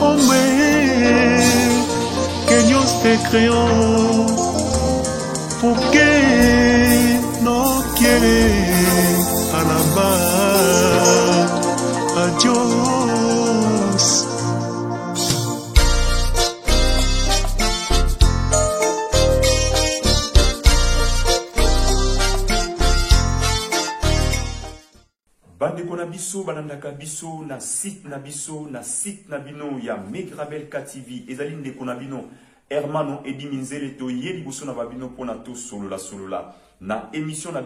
Hombre, que Dios te creó, porque no quiere alabar a Dios. Bandeko na biso banandaka biso na site na biso na site na bino ya Megrabelka TV ezali ndeko na bino Hermano Edi Minzele to yebi biso na babino pona to solola na émission na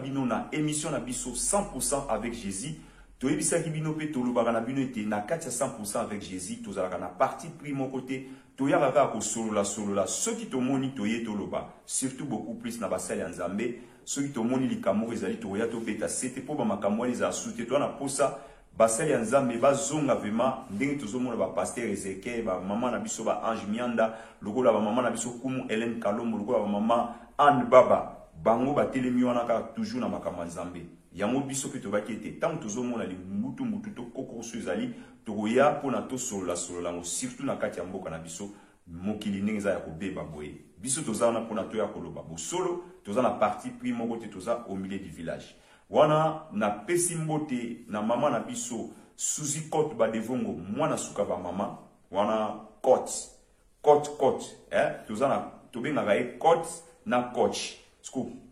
biso 100% avec Jésus to yebisaki bino pe to lobaka na bino ete na kati ya 100% avec Jésus to zalaka na parti pris mon côté to yaka ko solola ceux qui to moni to ye to loba surtout beaucoup plus na basali ya Nzambe. Ceux qui ont moni likambo ezali to ya to beta c'était pour ba makambo les a souté toi na posa basali ya Nzambe bazonga vraiment ndenge tozomona ba pasteur Ezekiel ba maman na biso ba Ange Mianda lokola ba maman na biso kumu Hélène Kalombo lokola ba maman Anne Baba bango ba telemi wana ka toujours na makambo Nzambe yango biso pe to ba kete tant tozomona li mutu to kokoso ezali to ya pona to solola surtout na kati ya mboka na biso mokili ndenge za ya kobeba boye biso tozana pona to ya koloba bo solo tozana parti pris mon côté toza au milieu du village wana na pesi mbote na mama na biso Suzy Cote ba devongo mwana suka ba mama wana Cote tozana tobenga ga Cote na coach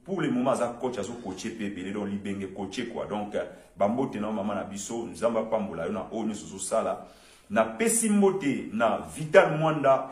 pour le moment za coach azo coacher pepe le don libenge coacher quoi donc bambote na mama na biso nzamba pambola yo na onyo soso sala na pesi mbote na Vital Mwanda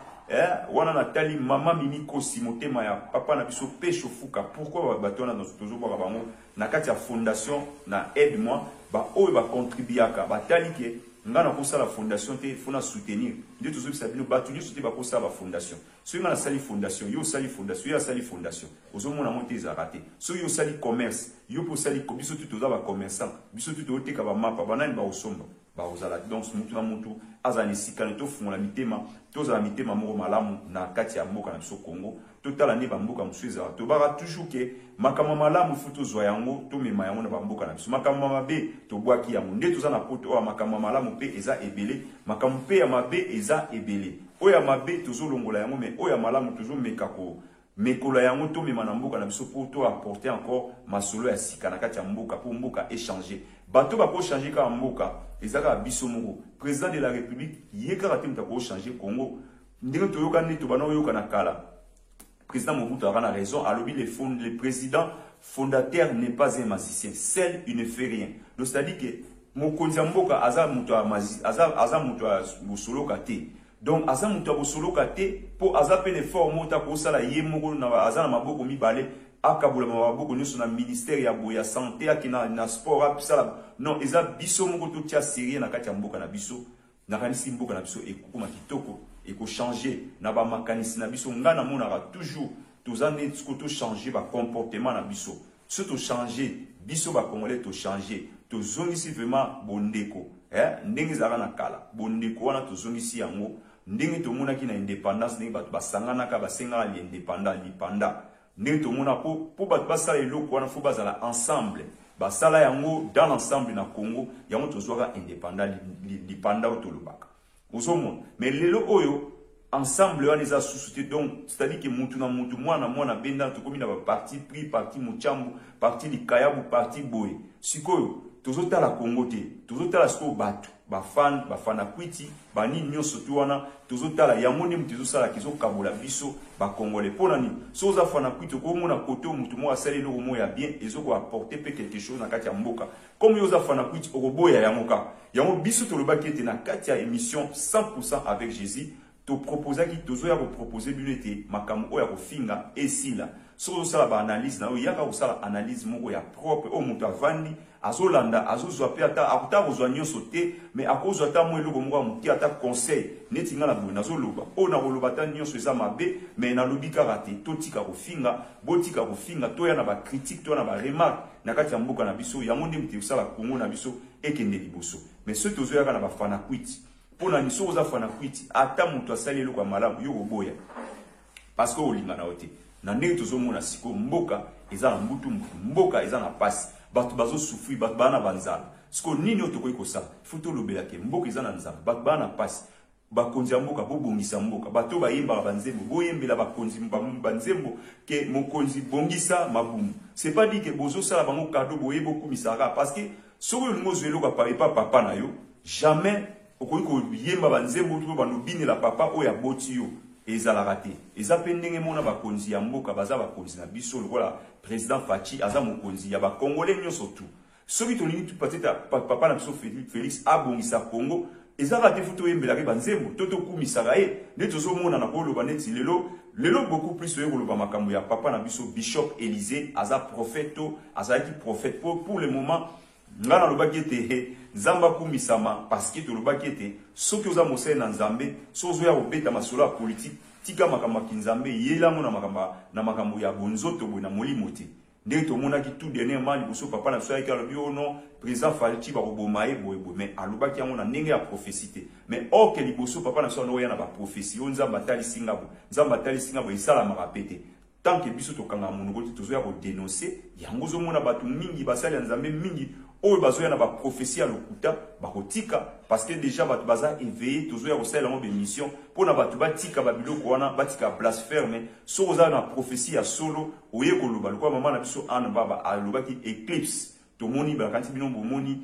wana natali mama mini kosi motema ya papa na biso pesho fuka pourquoi batona dans toujours ba bango na kati ya fondation na aide moi ba oyo ba contribuaka batali ke ngana ko sala fondation te fona soutenir ndio toujours bisa bino batuni soute ba ko sala fondation so ngana sali fondation yo sali fondation ozomona monte za raté so yo sali commerce yo po sali ko biso tuto za ba commerçant biso tuto oteka ba mapa banani ba osomba ba ozala donc mutu na mutu azani sikana to fungola mitema tozala mitema moko malamu na kati ya mboka na biso Congo totala ne ba mboka musueza to bara toujours ke makama malamu futo zwa yango to mema yango na ba mboka na biso makama mabe to bwaki yango nde tozana poto o makama malamu pe eza ebele makama pe ya mabe eza ebele oya mabe tozolongola yango mais oya malamu toujours mekako mekola yango to mema na mboka na biso pour to apporter encore masolo ya sika na kati ya mboka pour mboka échanger bato ba ko changer ka mboka ezaka biso moko président de la république yeka raté ko changer Congo ndenge to yoka ni to bana yoka na kala président Mobutu a raison alobi le président fondateur n'est pas un magicien seul il ne fait rien donc c'est-à-dire que mokonzi mboka aza muto aza muto bosolo kate donc aza muto bosolo kate po aza pe effort mota ko sala yemoko na aza na maboko mibale akabula maboko nyonso na ministère ya boya santé akina na sport apsala non eza biso moko to tia sérieux na kati ya mboka na biso na kanisi mboka na biso ekukuma kitoko eko changer na ba makanisi na biso ngana monaka toujours tozane to changer ba comportement na biso so to changer biso ba congolais to changer to zongisi vraiment bondeko ndenge zaka na kala bondeko wana to zongisi yango ndenge to monaki na indépendance ndenge bato basangana ka basenga li indépendant lipanda ndenge to mona po bato basala eloko wana fo bazala ensemble basala yango dans l'ensemble na Congo yango tozwaka indépendant lipanda otolobaka ozomona mais lelo oyo ensemble wana eza susute donc c'est-à-dire que mutu na mutu mwana benda to komi na ba parti pris parti muchambu parti likayabu parti boye sikoyo tozotala Congo te tozotala siko bato bafana kwiti bani nyonso tu wana tozotala yango nde mutu ezosala kizokabola biso bakongole pona ni so oza fana kwiti okomona kote mutu moko asali eloko moko ya bien ezoko apporter pe quelque chose na kati ya mboka comme yo oza fana kwiti okoboya yango kaka yango biso tolobaki ete na kati ya émission 100% avec Jésus to proposer ki tozoya ko proposer bino ete makambo oya kofinga esila so osala ba analyse na oyo yaka kosala analyse moko ya propre o mutu avandi azolanda azozwa pe ata akuta kozwa nyonso te mais akozwa ata mo eloko moko muti ata conseil neti ngala boye nazoloba o na koloba ta nyonso eza mabe mais na lobi kaka te totika kofinga botika kofinga toya na ba critique toya na ba remarque na kati ya mboka na biso yango nde mutu osala Congo na biso ekende liboso mais ceux tozoyaka na ba fana kwiti pona ni so oza fana kwiti ata mutu asali eloko ya malamu yo koboya parce que olinga na ote na ndenge tozomona siko mboka eza na mbutu mboka eza na pasi bato bazo souffrir bato bana banzala siko nini otoko ikosala faut to lobela ke mboka eza na nzala bato bana pasi bakonzi ya mboka bobongisa mboka bato bayembaka banzembo boyembela bakonzi banzembo ke mokonzi bongisa mabumu c'est pas dit que bozo sala bango cadeau boye beaucoup misara parce que soko ngo zwelo ka pa papa na yo jamais okoki ko yemba banzembo to banobine la papa oya boti yo ezala raté eza pendenge mona bakonzi ya mboka baza bakonzi na biso lokola président Fachi aza mokonzi ya ba congolais nyonso tout soki to lingi peut-être papa na biso Félix abongisa Congo ezaka te futo yembela ke banzembo toto kumisaka ye nde tozomona na koloba neti lelo beaucoup plus oyo koloba makambo ya papa na biso Bishop Élisée aza prophète azalaki prophète pour le moment ngana lobaki ete nzamba kumisama parce que tolobaki ete soki oza mosele na nzambe sozo ya kobeta masolo ya politique tika makambo ya nzambe yelango na makambo ya bonzoto boye na molimo te nde tomonaki tout dernièrement liboso papa na biso ayaki alobi ono président Fachi bakoboma ye boye mais alobaki yango na ndenge ya prophétie te mais or ke liboso papa na biso anoya na baprophétie oyo nzambe atalisi ngabo esalamaka pe te tant que biso tokanga monoko te tozoya kodénoncer yango ozomona bato mingi basali ya nzambe mingi oyo bazoya na baprophétie ya lokuta bakotika parce que déjà bato baza éveillé tozoya kosalela yango bémission mpona bato batika babiloko wana batika blasphème soki oza na prophétie ya solo oye koloba lokola mama na biso ana baba alobaki éclipse tomoni bakanisi bino bomoni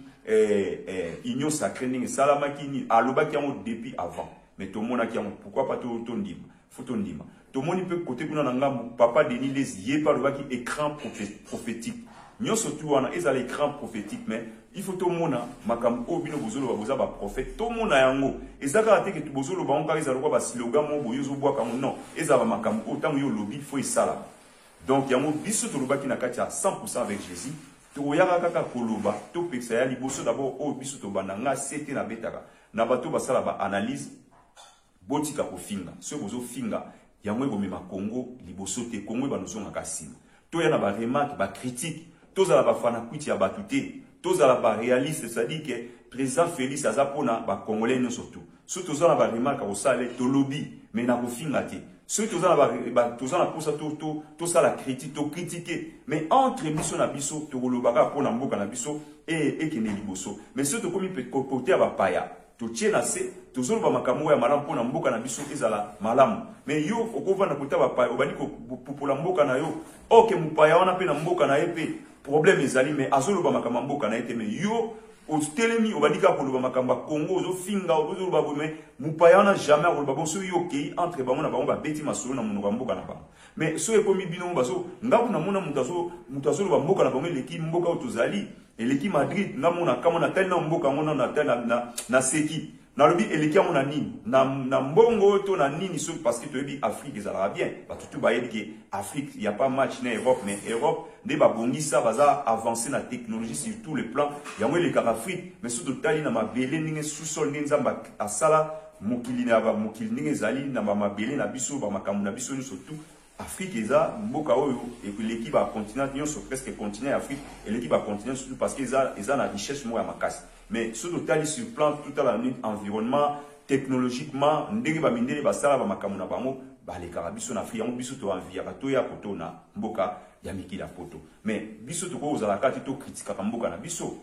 union sacrée ndenge esalamaki nini alobaki yango depuis avant mais tomonaki yango pourquoi pas tondima faut tondima tomoni mpe côté kuna na ngambo papa Denis Les ye pa alobaki écran prophétique nyonso tu wana ezala écran prophétique mais il faut tomona makambo obino bozolo baza ba prophète tomona yango ezaka te ke bozolo ba onka ezala kwa ba slogan mo boyozo bwa kamo non ezala makambo otango yo lobby faut esala donc yango biso tolobaki na kati ya 100% avec Jésus toyaka kaka koloba to peksa ya liboso d'abord o biso to bananga c'était na betaka na bato basala ba analyse botika kofinga so bozo finga yango ebomema Congo liboso te Congo banozonga kasima to yana ba remarque ba critique tozala ba fana kwiti ya batute tozala ba réaliste c'est-à-dire que président Félix azapona ba congolais non surtout so tozala ba remarque au sale to lobby mais na kofinga te so tozala ba tozala posa to sala critique to critiquer mais entre biso na biso to kolobaka pona mboka na biso et kene liboso mais so to komi côté ba paya to tiena se tozolo ba makambo ya malamu pona mboka na biso ezala malamu mais yo okovana kota ba paya obani ko popola mboka na yo oke mupaya wana pe na mboka na yepe problème ezali mais azolo ba makambo mboka na ete mais yo otelemi obadika ko ba makambo Congo ozo finga ozo ba mais mupaya wana jamais ko ba bonso yo ke entre bango na bango ba beti masolo na munoko mboka na bango mais so ekomi bino baso ngabu na mona mutazo ba mboka na bango leki mboka otozali eleki Madrid ngamona kama na tali na mboka ngona na tali na seki na lobi eleki amona nini na mbongo to na nini so parce que to bi Afrique ezala bien ba tutu ba yebi Afrique il y a pas match na Europe mais Europe nde ba bongisa baza avancer na technologie sur tous les plans yango le Afrique mais surtout tali na mabele ninge sous-sol nzamba asala mokili ninge zali na mabele na biso ba makambo na biso surtout Afrique eza mboka oyo et que l'équipe a continent nyonso presque continent Afrique et l'équipe a continent surtout parce que eza na richesse mo ya makasi mais surtout tali sur plan tout à l'environnement technologiquement ndenge ba mindele ba sala ba makambo na bango ba le karabiso na Afrique yango biso to envia ka to ya kotona mboka ya mikila poto mais biso to ko ozala kati to critique ka mboka na biso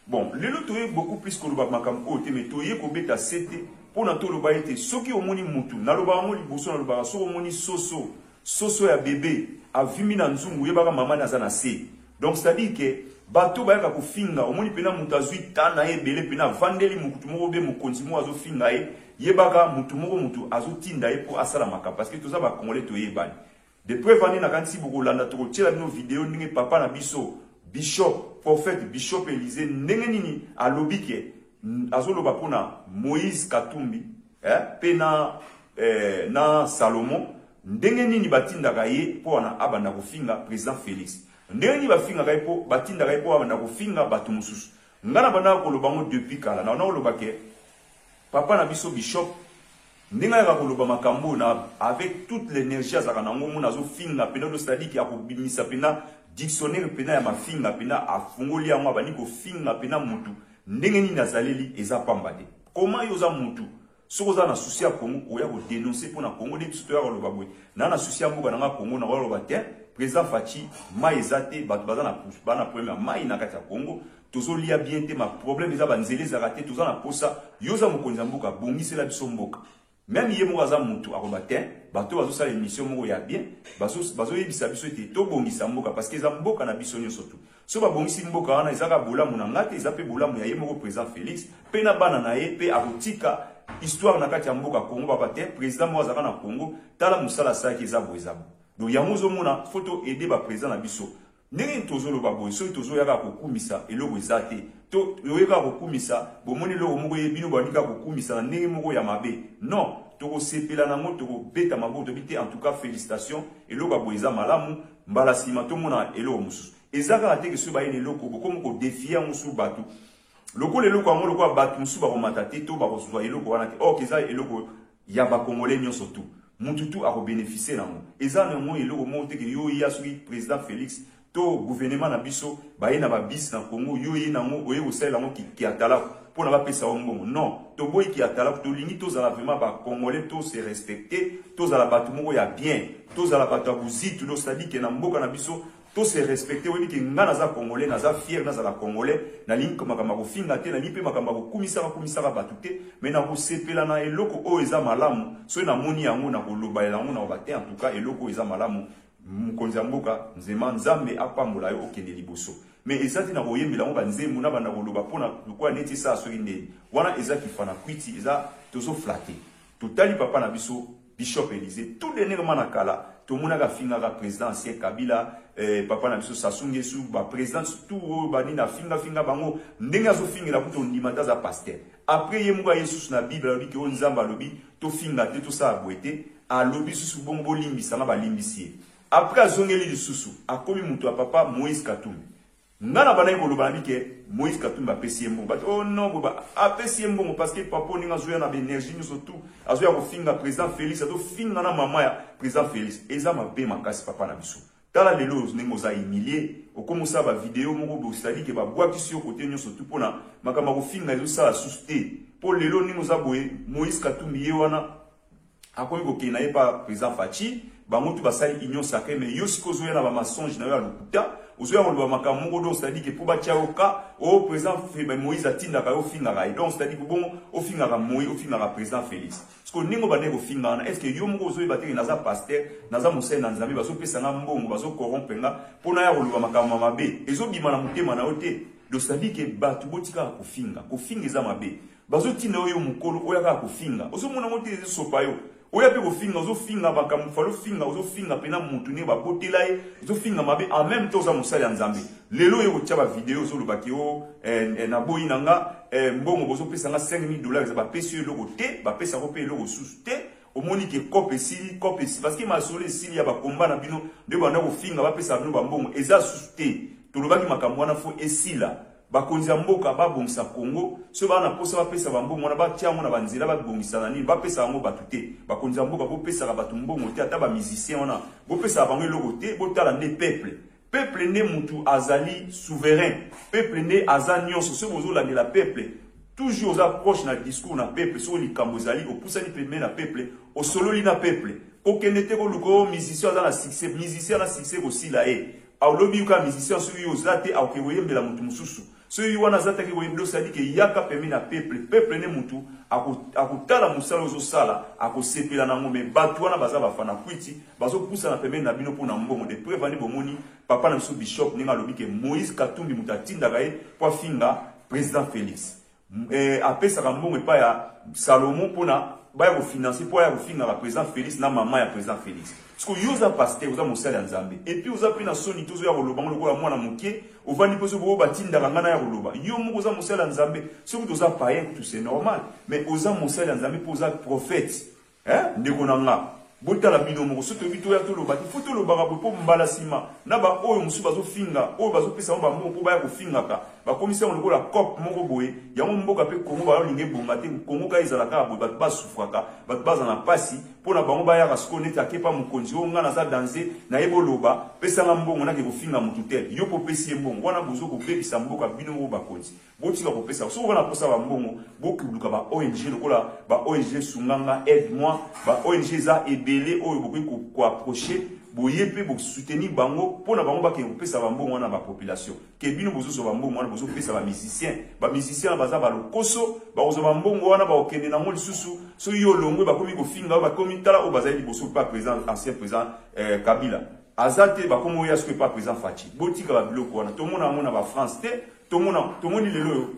bon lelo to ye beaucoup plus que le ba makambo o te mais to ye ko beta sete pona to lo ba ete soki omoni mutu na lo ba mo liboso na lo ba so omoni soso ya bébé a vimi na nzungu yebaka mama na zana se donc c'est à dire que bato bayaka ko finga omoni pena mutazui tana ebele pena vandeli mukutu moko be mukonzi mo azo finga yebaka mutu moko mutu azo tinda po asala maka parce que toza ba congolais to yebani de preuve ani na kanisi boko landa to tshela no vidéo ndenge papa na biso Bishop prophète Bishop Élisée ndenge nini alobi ke azoloba pona Moïse Katumbi pena na Salomon ndenge nini batindaka ye po wana abanda kofinga président Félix ndenge nini bafinga kai po batindaka ye po abanda kofinga bato mususu ngana banda koloba ngo depuis kala na oloba ke papa na biso Bishop ndenge ya koloba makambo na avec toute l'énergie azaka nango mona zo finga pena do c'est-à-dire ki akobimisa pena dictionnaire pena ya mafinga pena afungoli yango abani ko finga pena mutu ndenge nini azaleli eza pamba te comment yoza mutu soko za na souci ya Congo oya ko dénoncer pour na Congo de biso to ya koloba boy na souci ya mboka na Congo na koloba te président Fachi mai ezate bato bana problème mai na kati ya Congo tozo lia bien te ma problème eza banzele zakate tozo na posa yoza mokonzi mboka bongisela biso mboka même yemo aza mutu akobatin bato bazo sala émission moko ya bien bazo yebisa biso te to bongisa mboka parce que eza mboka na biso nyo surtout so ba bongisi mboka wana ezaka bolamu na ngate eza pe bolamu ya yemo président Félix pe na bana na ye pe akotika histoire na kati ya mboka Congo baba te président mo azaka na Congo tala musala saki eza boezabo donc yango zo mona photo aider ba président na biso ndenge tozo lo babo so tozo yaka kokumisa eloko ezate to yoyeka kokumisa bomoni lo moko yebino bandika kokumisa na ndenge moko ya mabe non toko sepela nango toko beta mabo to bité en tout cas félicitations eloko boeza malamu mbala sima to mona eloko mususu ezaka ate ke so ba yene eloko bokomo ko défier musu batu loko leloko ngo loko batu musu ba komata te to ba kozwa eloko wana te keza eloko ya ba congolais nyo surtout mututu ako bénéficier nango eza nango eloko mo te ke yo ya sui président Félix to gouvernement na biso baye na ba bis na Congo yo ye nango oye osala ngo ki atala pour na ba pesa mbongo non to boy ki atala to lingi to za vraiment ba congolais to se respecter to za la batu moko ya bien to za la batu buzi to c'est-à-dire que na mboka na biso to se respecter oui que ngana za congolais na za fier na za la congolais na lingi comme makamba ko finga te na lipe makamba ko kumisa ka batu te mais na ko sepela na eloko o eza malamu so na moni yango na ko loba yango na ba te en tout cas eloko eza malamu mukonzi mboka nzema nzambe apambola yo okende liboso mais ezati na koyembela ngo banzemu na banda koloba pona lokwa neti sa soki ndeni wana ezaki fana kwiti eza tozo flatter totali papa na biso Bishop Élysée tout dernièrement na kala to mona ka finga ka président ancien Kabila papa na biso Sassou Nguesso ba président tout bani na finga bango ndenge azo fingela kuto ndimata za pasteur après yemuka Yesu na Bible lobi ke onzamba lobi to finga te to sa boete a lobi susu bongo limbisa na ba limbisie après azongeli lisusu akomi mutu a papa Moïse Katumbi ngana bana ko loba ke Moïse Katumbi apesi mbongo but oh non boba apesi mbongo parce que papa ninga zoya na énergie nous surtout azoya ko finga président Félix ato finga na mama ya président Félix eza mabe makasi papa na biso tala lelo ningo za humilier okomusa ba vidéo moko bo c'est-à-dire que ba boaki sur côté nyo surtout pona makama ko finga ezo sala susté pour lelo ningo za boye Moïse Katumbi ye wana akomi ko kena ye pa président Fachi bango tu basali union sacrée mais yo siko zoya na ba mensonge na yo alukuta ozoya ko ba makamoko do c'est-à-dire que pour ba tiaoka au président Moïse atinda ka yo finga ka donc c'est-à-dire que bon au finga ka Moïse au finga ka président Félix parce que ningo ba nego finga na est-ce que yo moko zoya bateki na za pasteur na za mosai na nzambe bazo pesa na mbongo bazo corrompre nga pona ya ko ba makamoko mabe ezo bima na mutema na yote donc c'est-à-dire que batu botika ko finga za mabe bazo tinda yo mukolo oya ka ko finga ozo mona mote ezo sopa yo oya pe ko finga ozo finga bakamu falo finga ozo finga pena mutu ne ba botela ye ozo finga mabe en même temps za musali ya nzambe lelo yo tia ba vidéo zo lobaki o na boyi nanga mbongo bozo pesa nga $5,000 za ba pesi loko te ba pesa ko pe loko susu te omoni ke kope sili parce que ma sole sili ya ba komba na bino de banda ko finga ba pesa bino ba mbongo eza susu te to lobaki makambo wana fo esila bakonzi ya mboka babongisa Congo so bana posa bapesa bambongo wana batia ngo na banzela babongisa na nini bapesa ngo batu te bakonzi ya mboka bopesa batu mbongo te ata ba musicien wana bopesa bango eloko te botala nde peuple nde mutu azali souverain peuple nde azanyonso so bozo landela peuple toujours aux approches na discours na peuple so likambo zali opusani pembe na peuple osololi na peuple okendete ko luko musicien za na succès ko sila alobi uka musicien so yo zate akoyembela mutu mususu so yo wana zate ke wendo sadi ke yaka pembe na peuple ne mutu akutala musala ozo sala akosepela nango me batu wana baza bafana kwiti bazo pusa na pembe na bino pona mbongo de prevani bomoni papa na so bishop ninga lobi ke Moïse Katumbi mutatinda gae po finga président Félix apesa ka mbongo pa ya Salomon pona baya ko financer po ya ko finga président Félix na mama ya président Félix parce que yoza pasteur oza mosala nzambe et puis oza pina soni tozo ya koloba ngolo kwa mwana muke ovani pozo bo batinda kangana ya koloba yo moko oza mosala nzambe soki toza païen tout c'est normal mais oza mosala nzambe po oza prophète ndeko nanga botala bino moko soto bito ya toloba il faut toloba po mbala sima na ba oyo musu bazo finga oyo bazo pesa ba moko po ba ya ko finga ka ba commission ngolo la cop moko boye yango mboka pe Congo ba linge bomba te Congo ka izala ka bo ba sufraka ba baza na pasi pona bango ba ya rasko neti akepa mukonzi o ngana za danser na yebo loba pesa nga mbongo na ke ko finga mutu te yo po pesi mbongo wana bozo ko bebisa mboka bino mo ba konzi botika ko pesa so wana posa ba mbongo bokuluka ba ONG lokola ba ONG sunganga aide moi ba ONG za ebele oyo bokoki ko approcher boye pe bo soutenir bango pona bango ba ke pesa bambongo na ba population ke bino bozo so bambongo wana bozo pesa ba musicien baza ba lokoso ba ozo bambongo wana ba okende na ngoli susu so yo longwe ba komi ko finga ba komi tala o baza liboso pas président ancien président Kabila azate ba komo ya ce que pas président Fachi botika ba biloko wana to mona mona ba France te to moni lelo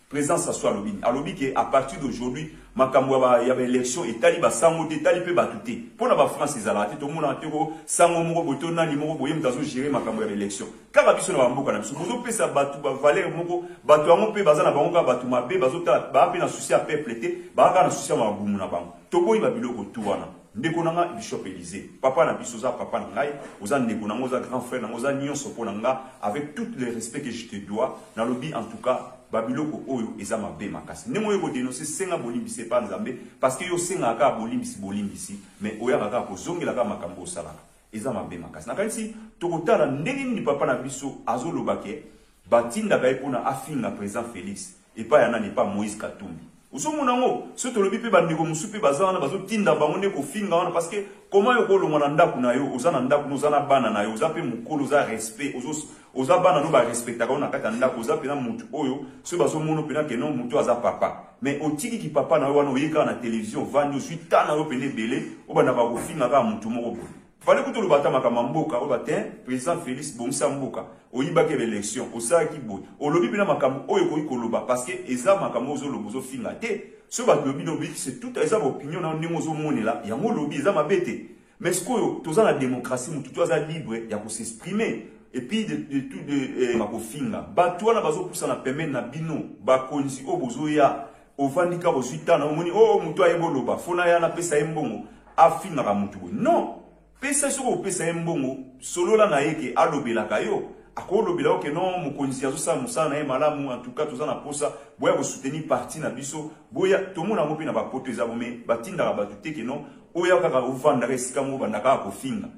présence à soi alobi que à partir d'aujourd'hui makambo ya ba élection et tali ba sango te tali pe batuté pour na ba France ezalate to mona teko sango moko boto nani moko boye mtazo gérer makambo ya élection kaka biso na bamboka na biso bozo pesa batu ba valeur moko batu yango pe bazana bango ka batu mabe bazota ba pe na souci à peuple te ba ka na souci à mabumu na bango to boyi ba biloko tu wana ndeko nanga Bishop Élysée papa na biso za papa na ngai oza ndeko nanga oza grand frère nanga oza nyonso po nanga avec tout le respect que je te dois na lobby en tout cas babiloko oyo eza mabe makasi ndemo yo ko dénoncer senga bolimbisi pa nzambe parce que yo senga ka bolimbisi mais oya ka ko zongela ka makambo salaka eza mabe makasi na kanisi to kotala ndenge ni papa na biso azoloba ke batinda ka epona afinga président Félix et pas yana ne pas Moïse Katumbi usomona ngo so to lobi pe bandeko musupe bazana bazotinda bango ne ko finga wana parce que comment yo ko longwa na ndaku na yo ozana ndaku no zana bana na yo ozape mukolo za respect oza bana no ba respecta ka na kata ndaku ozape na mutu oyo so bazomono pena ke non mutu aza papa mais otiki ki papa na yo wana oyeka na télévision vandi osuita na yo pene belé obana ba ko finga ka mutu moko fallait que tout le bâtiment comme Mboka au matin président Félix Bomsa Mboka oyiba ke l'élection au sa ki boy au lobby bina makambo oyo ko ikoloba parce que eza makambo zo lobozo finga te ce ba lobby lobby c'est tout eza opinion na ndemo zo monela ya mo lobby eza mabete mais ce que toza la démocratie mutu toza libre ya ko s'exprimer et puis de tout de mako finga ba toi na bazo poussa na pembe na bino ba konzi obozo ya ovandika bosuita na moni oh mutu ayeboloba fona ya na pesa embongo afinga ka mutu non pesa soko pesa mbongo solo la na yeke alobela kayo akolobela ke non mokonzi azosa musana e malamu en tout cas tozana posa boya ko soutenir parti na biso boya tomona ngopi na ba poto ezabo me batinda ba tuté ke non oya kaka ovanda resika mo bandaka ko finga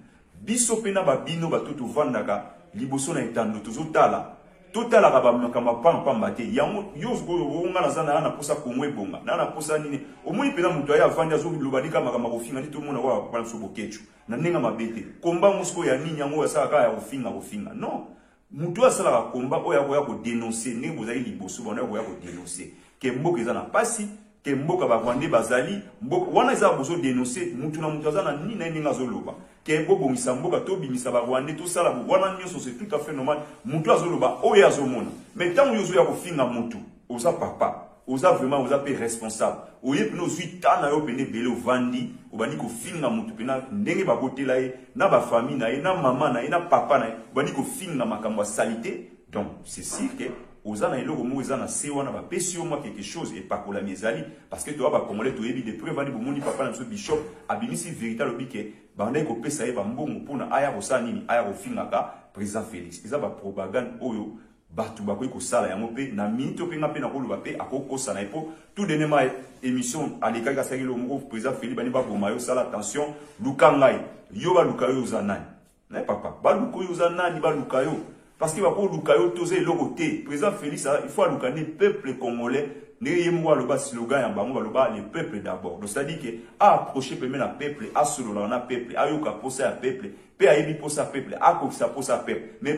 biso pena ba bino batutu vandaka liboso na etando tozotala totala ka ba makama pamba te yango yozo nga na zana na posa komwe bonga na posa nini omoni pena mutu aya vanda zo lobadika makama ko finga ndito mona wa pa so bokechu na ninga mabete komba musko ya nini yango ya saka ya kofinga non mutu asala ka komba oya ko dénoncer ne bozali liboso bona ko dénoncer ke mboka eza na pasi ke mboka ba kwande bazali mboka wana eza bozo dénoncer mutu na mutu azana nini na ninga zoloba ke bobongisa mboka to bimisa ba kwande to sala wana nyonso c'est tout à fait normal mutu azoloba oya azomona mais tant yozo ya kofinga mutu oza papa oza vraiment oza pe responsable oye peno zuita na yo pene bele ovandi obani ko finga mutu pena ndenge ba botela ye na ba famille na ye na mama na ye na papa na ye obani ko finga makambo salité donc c'est sûr que oza na eloko mo eza na se wana ba pesi moi quelque chose et pas pour la miezali parce que toi ba congolais to yebi de preuve ani bomoni papa na so bishop abimisi véritable bike ba ndai ko pesa ye ba mbongo pona aya ko sa nini aya ko finga ka président Félix eza ba propagande oyo batu bakoyi ko sala yango pe na minute pe ngape na koloba pe akokosa na epo tout dernièrement émission aleka ka sakelo moko président Félix bani ba boma yo sala attention lukangai yo ba lukayo uzanani na papa ba lukayo uzanani ba lukayo parce que ba ko lukayo toze loko te président Félix il faut alukane peuple congolais ne yemwa lo ba slogan ya bango ba lo ba le peuple d'abord donc ça dit que a approcher pe na peuple a solo na peuple ayoka posa ya peuple pe ayebi posa peuple a ko sa posa peuple mais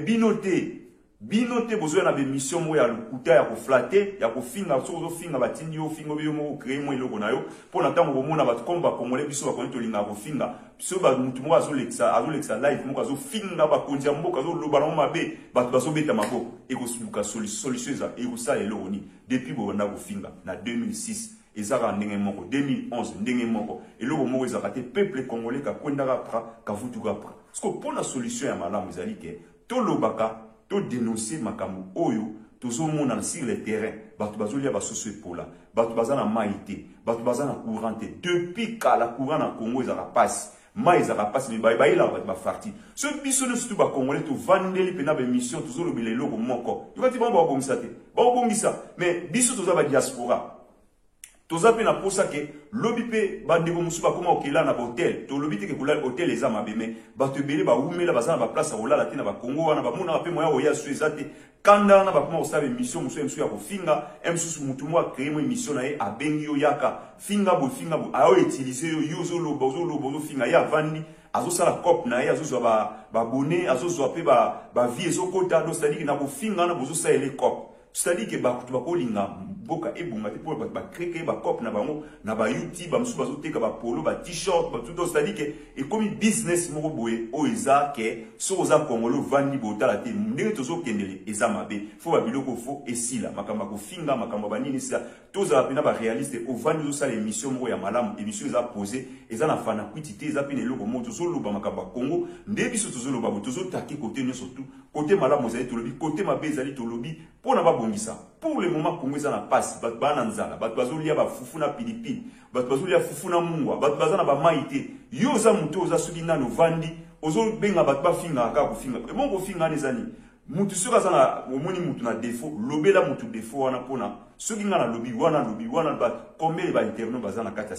binote bozo na be mission mo ya lukuta ya ko flatter ya ko finga so finga batindi yo fingo biyo mo créer mo iloko na yo pour na tango bomona bat komba congolais biso ba konto linga ko finga biso ba mutu mo azo lexa live mo azo finga ba konja mboka azo loba na mabe bat bazo beta mabo e ko suluka solution za e ko sa eloko ni depuis bo na ko finga na 2006 ezaka ndenge moko 2011 ndenge moko eloko moko ezaka te peuple congolais ka kwendaka pra ka vutuka pra parce que pour la solution ya malamu ezali ke to lobaka to dénoncer makambo oyo tozomona sur le terrain batu bazolia basoso epola batu bazana maïté batu bazana courante depuis kala courant na Congo ezaka passe mai ezaka passe mais baila ba farti ce biso ne surtout ba congolais to vandeli pena ba mission tozolobela eloko moko yokati ba bongisa te ba bongisa mais biso toza ba diaspora toza pe na posa ke lobi pe bandeko musu ba koma okela na hotel to lobi te ke kula hotel eza mabeme ba to bele ba umela bazana ba place olala te na ba Congo wana ba mona pe moya oya suezate kanda na ba koma osabe mission musu ya kofinga emsusu mutu mo créer mo mission na ye abengi yo yaka finga bo ayo utiliser yo yozo lobo finga ya vandi azosala cop na ye azozwa ba bonnet azozwa pe ba vie ezokota donc c'est-à-dire que na kofinga na bozosala ele cop c'est-à-dire que bakutu bakolinga boka ebunga te po ba créer ba cop na bango na ba YouTube ba musu bazoteka ba polo ba t-shirt ba tout c'est-à-dire que et comme business moko boye o eza ke so oza kongolo vandi botala te ndenge tozo kendele eza mabe fo ba biloko fo esila makamba ko finga makamba banini sila toza pena ba réaliste o vandi zo sala émission moko ya malamu émission eza posée eza na fana kwitité eza pena eloko mo tozo loba makamba Congo nde biso tozo loba bo tozo taki côté nyo surtout côté malamu ezali tolobi côté mabe ezali tolobi pona ba bongisa pour le moment Congo eza na passe bat bana nzala bat bazolia ba fufu na pilipili bat bazolia fufu na mungwa bat bazana ba maite yo za muto oza suki nano vandi ozo benga bat ba finga aka ko finga e mon ko finga nezani mutu soka sana omoni mutu na défaut lobela mutu défaut wana pona soki ngana lobi wana ba combien ba internet bazana kata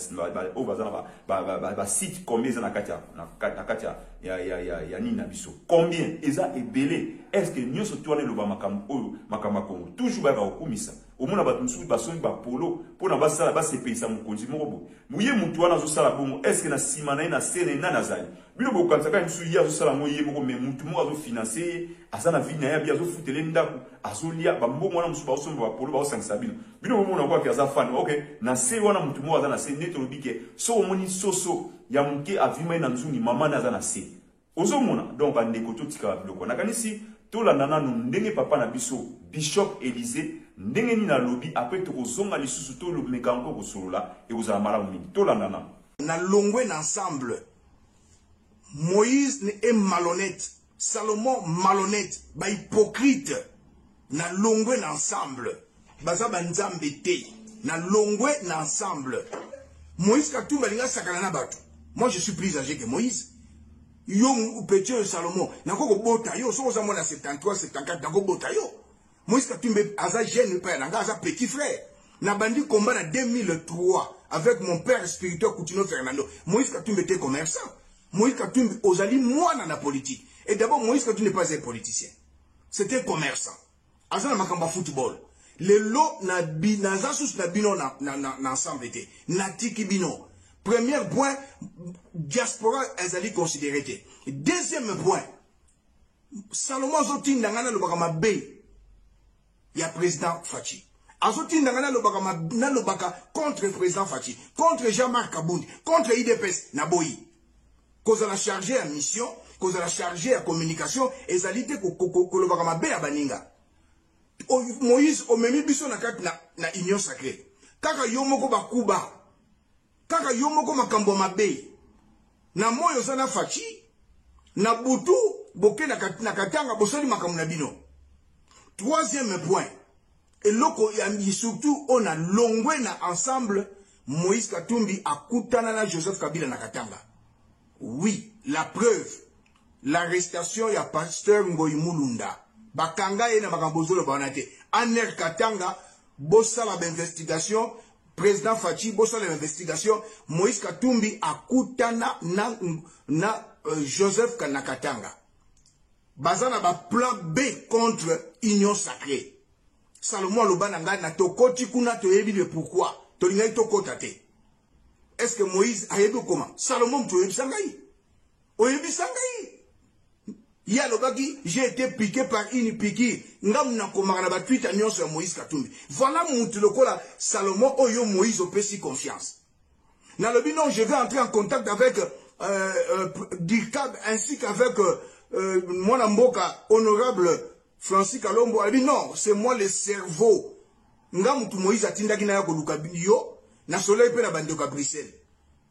o bazana ba site combien za na kata ya nina biso combien eza ebele est-ce que nyoso toane loba makamba Congo toujours ba okumisa omona ba musu ba songi ba polo pona ba sala ba sepesa mukonzi moko muye mutu wana zo sala bongo est-ce que na sima na ina sene na nazali bino bo kanzaka musu ya zo sala moye moko mais mutu mo azo financer azana vie na ya bia zo futele ndako azolia ba mbongo wana musu ba osomba ba polo ba osangisa bino omona kwa kaza fan okay na se wana mutu mo azana se neto lobike so omoni soso ya muke avima ina nzuni mama na azana se ozomona donc andeko totika biloko na kanisi tolanda nanu ndenge papa na biso Bishop Élysée ndenge ni na lobi après tokozonga lisusu to lo mekanko ko solola et vous allez malamu mingi tolanda na longwe ensemble Moïse est malhonnête Salomon malhonnête ba hypocrite na longwe ensemble baza banzambe te na longwe ensemble Moïse Katumba linga sakana na bato moi je suis plus âgé que Moïse yo petit Salomon nako bota yo so za mona 73 74 nako bota yo Moïse Katumba aza jeune père nanga aza petit frère na bandi combat na 2003 avec mon père spirituel Coutinho Fernando Moïse Katumba était commerçant Moïse Katumba ozali mwana na politique et d'abord Moïse Katumba n'est pas un politicien c'était un commerçant aza na makamba football le lot na binaza sus na bino na ensemble était na tiki bino. Premier point, diaspora ezali considéré. Deuxième point, Salomon Zotin Nangana le Bakama B. Il y a président Fachi. Azotin Nangana le Bakama contre le président Fachi, contre Jean-Marc Kabound, contre IDPS Naboyi. Cause la chargé à mission, cause la chargé à communication, ezalité que le Bakama B à Baninga. Moïse, au même biso na union sacrée. Kaka yomoko bakuba. Kaka yomoko makambo mabe na moyo zana Fachi na butu boke na katanga bosoli makambo na bino. Troisième point et loko ya surtout on a longwe na ensemble Moïse Katumbi akutana na Joseph Kabila na katanga. Oui, la preuve l'arrestation ya pasteur Ngoyi Mulunda bakanga ye na makambo zolo banate aner katanga bosala d'investigation président Fachi bossa l'investigation Moïse Katumbi akutana na Joseph Kanakatanga bazana ba plan B contre union sacrée Salomon lobananga na tokoti kuna toyebi le pourquoi tolingai tokota te est-ce que Moïse ayebi comment Salomon toyebi sangai oyebi sangai ya lobaki j'ai été piqué par une piqûre ngam na komaka na ba Twitter nyonso ya Moïse Katumbi voilà mutu lokola Salomon oyo Moïse opesi confiance na lobi non je vais entrer en contact avec Dirkab ainsi qu'avec mon mboka honorable Francis Kalombo ali non c'est moi le cerveau ngam mutu Moïse atindaki na ya koluka yo na soleil pe na bandeko Bruxelles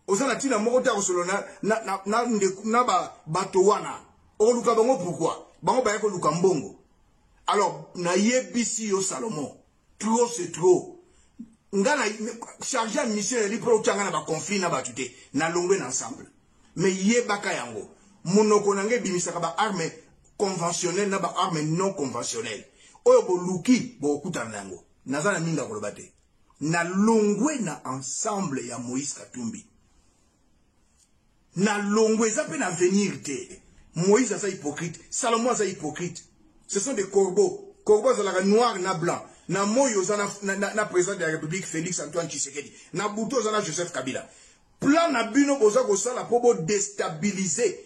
ozana tina moko ta kosolona na ba bato wana oluka bango pourquoi bango ba yako luka mbongo alors na yebisi yo Salomon trop c'est trop ngana charger mission eli pro tanga na ba conflit na batute na longwe ensemble mais yebaka yango monoko nange bimisaka ba arme conventionnelle na ba arme non conventionnelle oyo bo luki bo kutana nango nazana minga koloba te na longwe na ensemble ya Moïse Katumbi na longwe za pe na venir te Moïse est hypocrite, Salomon est hypocrite. Ce sont des corbeaux. Corbeaux sont noirs na blanc. Na Moïse na président de la République Félix Antoine Tshisekedi. Na Bouto na Joseph Kabila. plan na bino boza ko sala po déstabiliser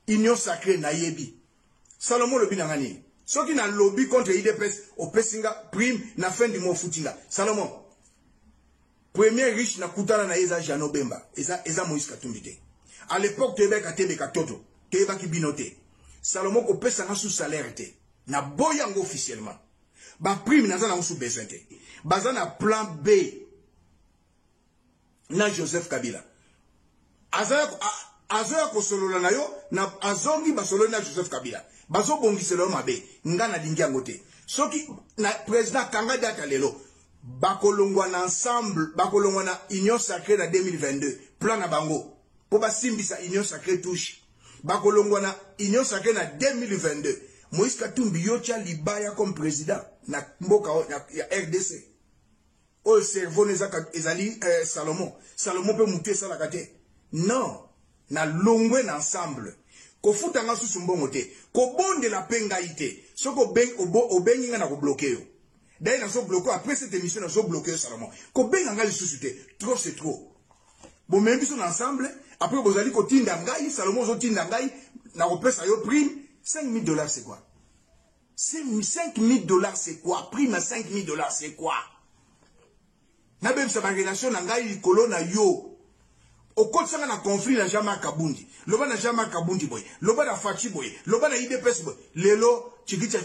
union sacrée na yebi. Salomon le binangani. Ceux qui na lobby contre IDPS au pesinga prime na fin du mois foutinga. Salomon. Premier riche na kutana na eza Jano Bemba. Eza Moïse Katumbi. À l'époque tebe katebe katoto. Tebe ki binote. Salomon ko pesa na sous salaire te. Na boyango officiellement. Ba prime na za na sous besoin te. Baza na plan B. Na Joseph Kabila. Azoya ko solola na yo na azongi basolo na Joseph Kabila. Bazo bongiselo mabe ngana dingia ngote. Soki na président Kanga data lelo bakolongwa na ensemble bakolongwa na union sacrée na 2022 plan na bango po basimbisa union sacrée touche bakolongwa na union sacrée na 2022 Moïse Katumbi yocha libaya comme président na mboka ya RDC o cerveau ezali Salomon peut muter ça la kate non na longwe na ensemble ko futa nga susu mbongo te ko bonde la penga ite soko obengi nga na ko bloquer yo d'ailleurs na so bloquer après cette émission na so bloquer Salomon ko benga nga lisusu te trop c'est trop bon même biso ensemble après vous allez ko tinda ngai Salomon zo tinda ngai na ko pesa yo prime $5,000 c'est quoi $5,000 c'est quoi prime à $5,000 c'est quoi na même sa relation na ngai likolo na yo au côté ça na conflit na Jama Kabundi loba na Jama Kabundi boy loba na Fachi boy loba na IDPS boy lelo chikicha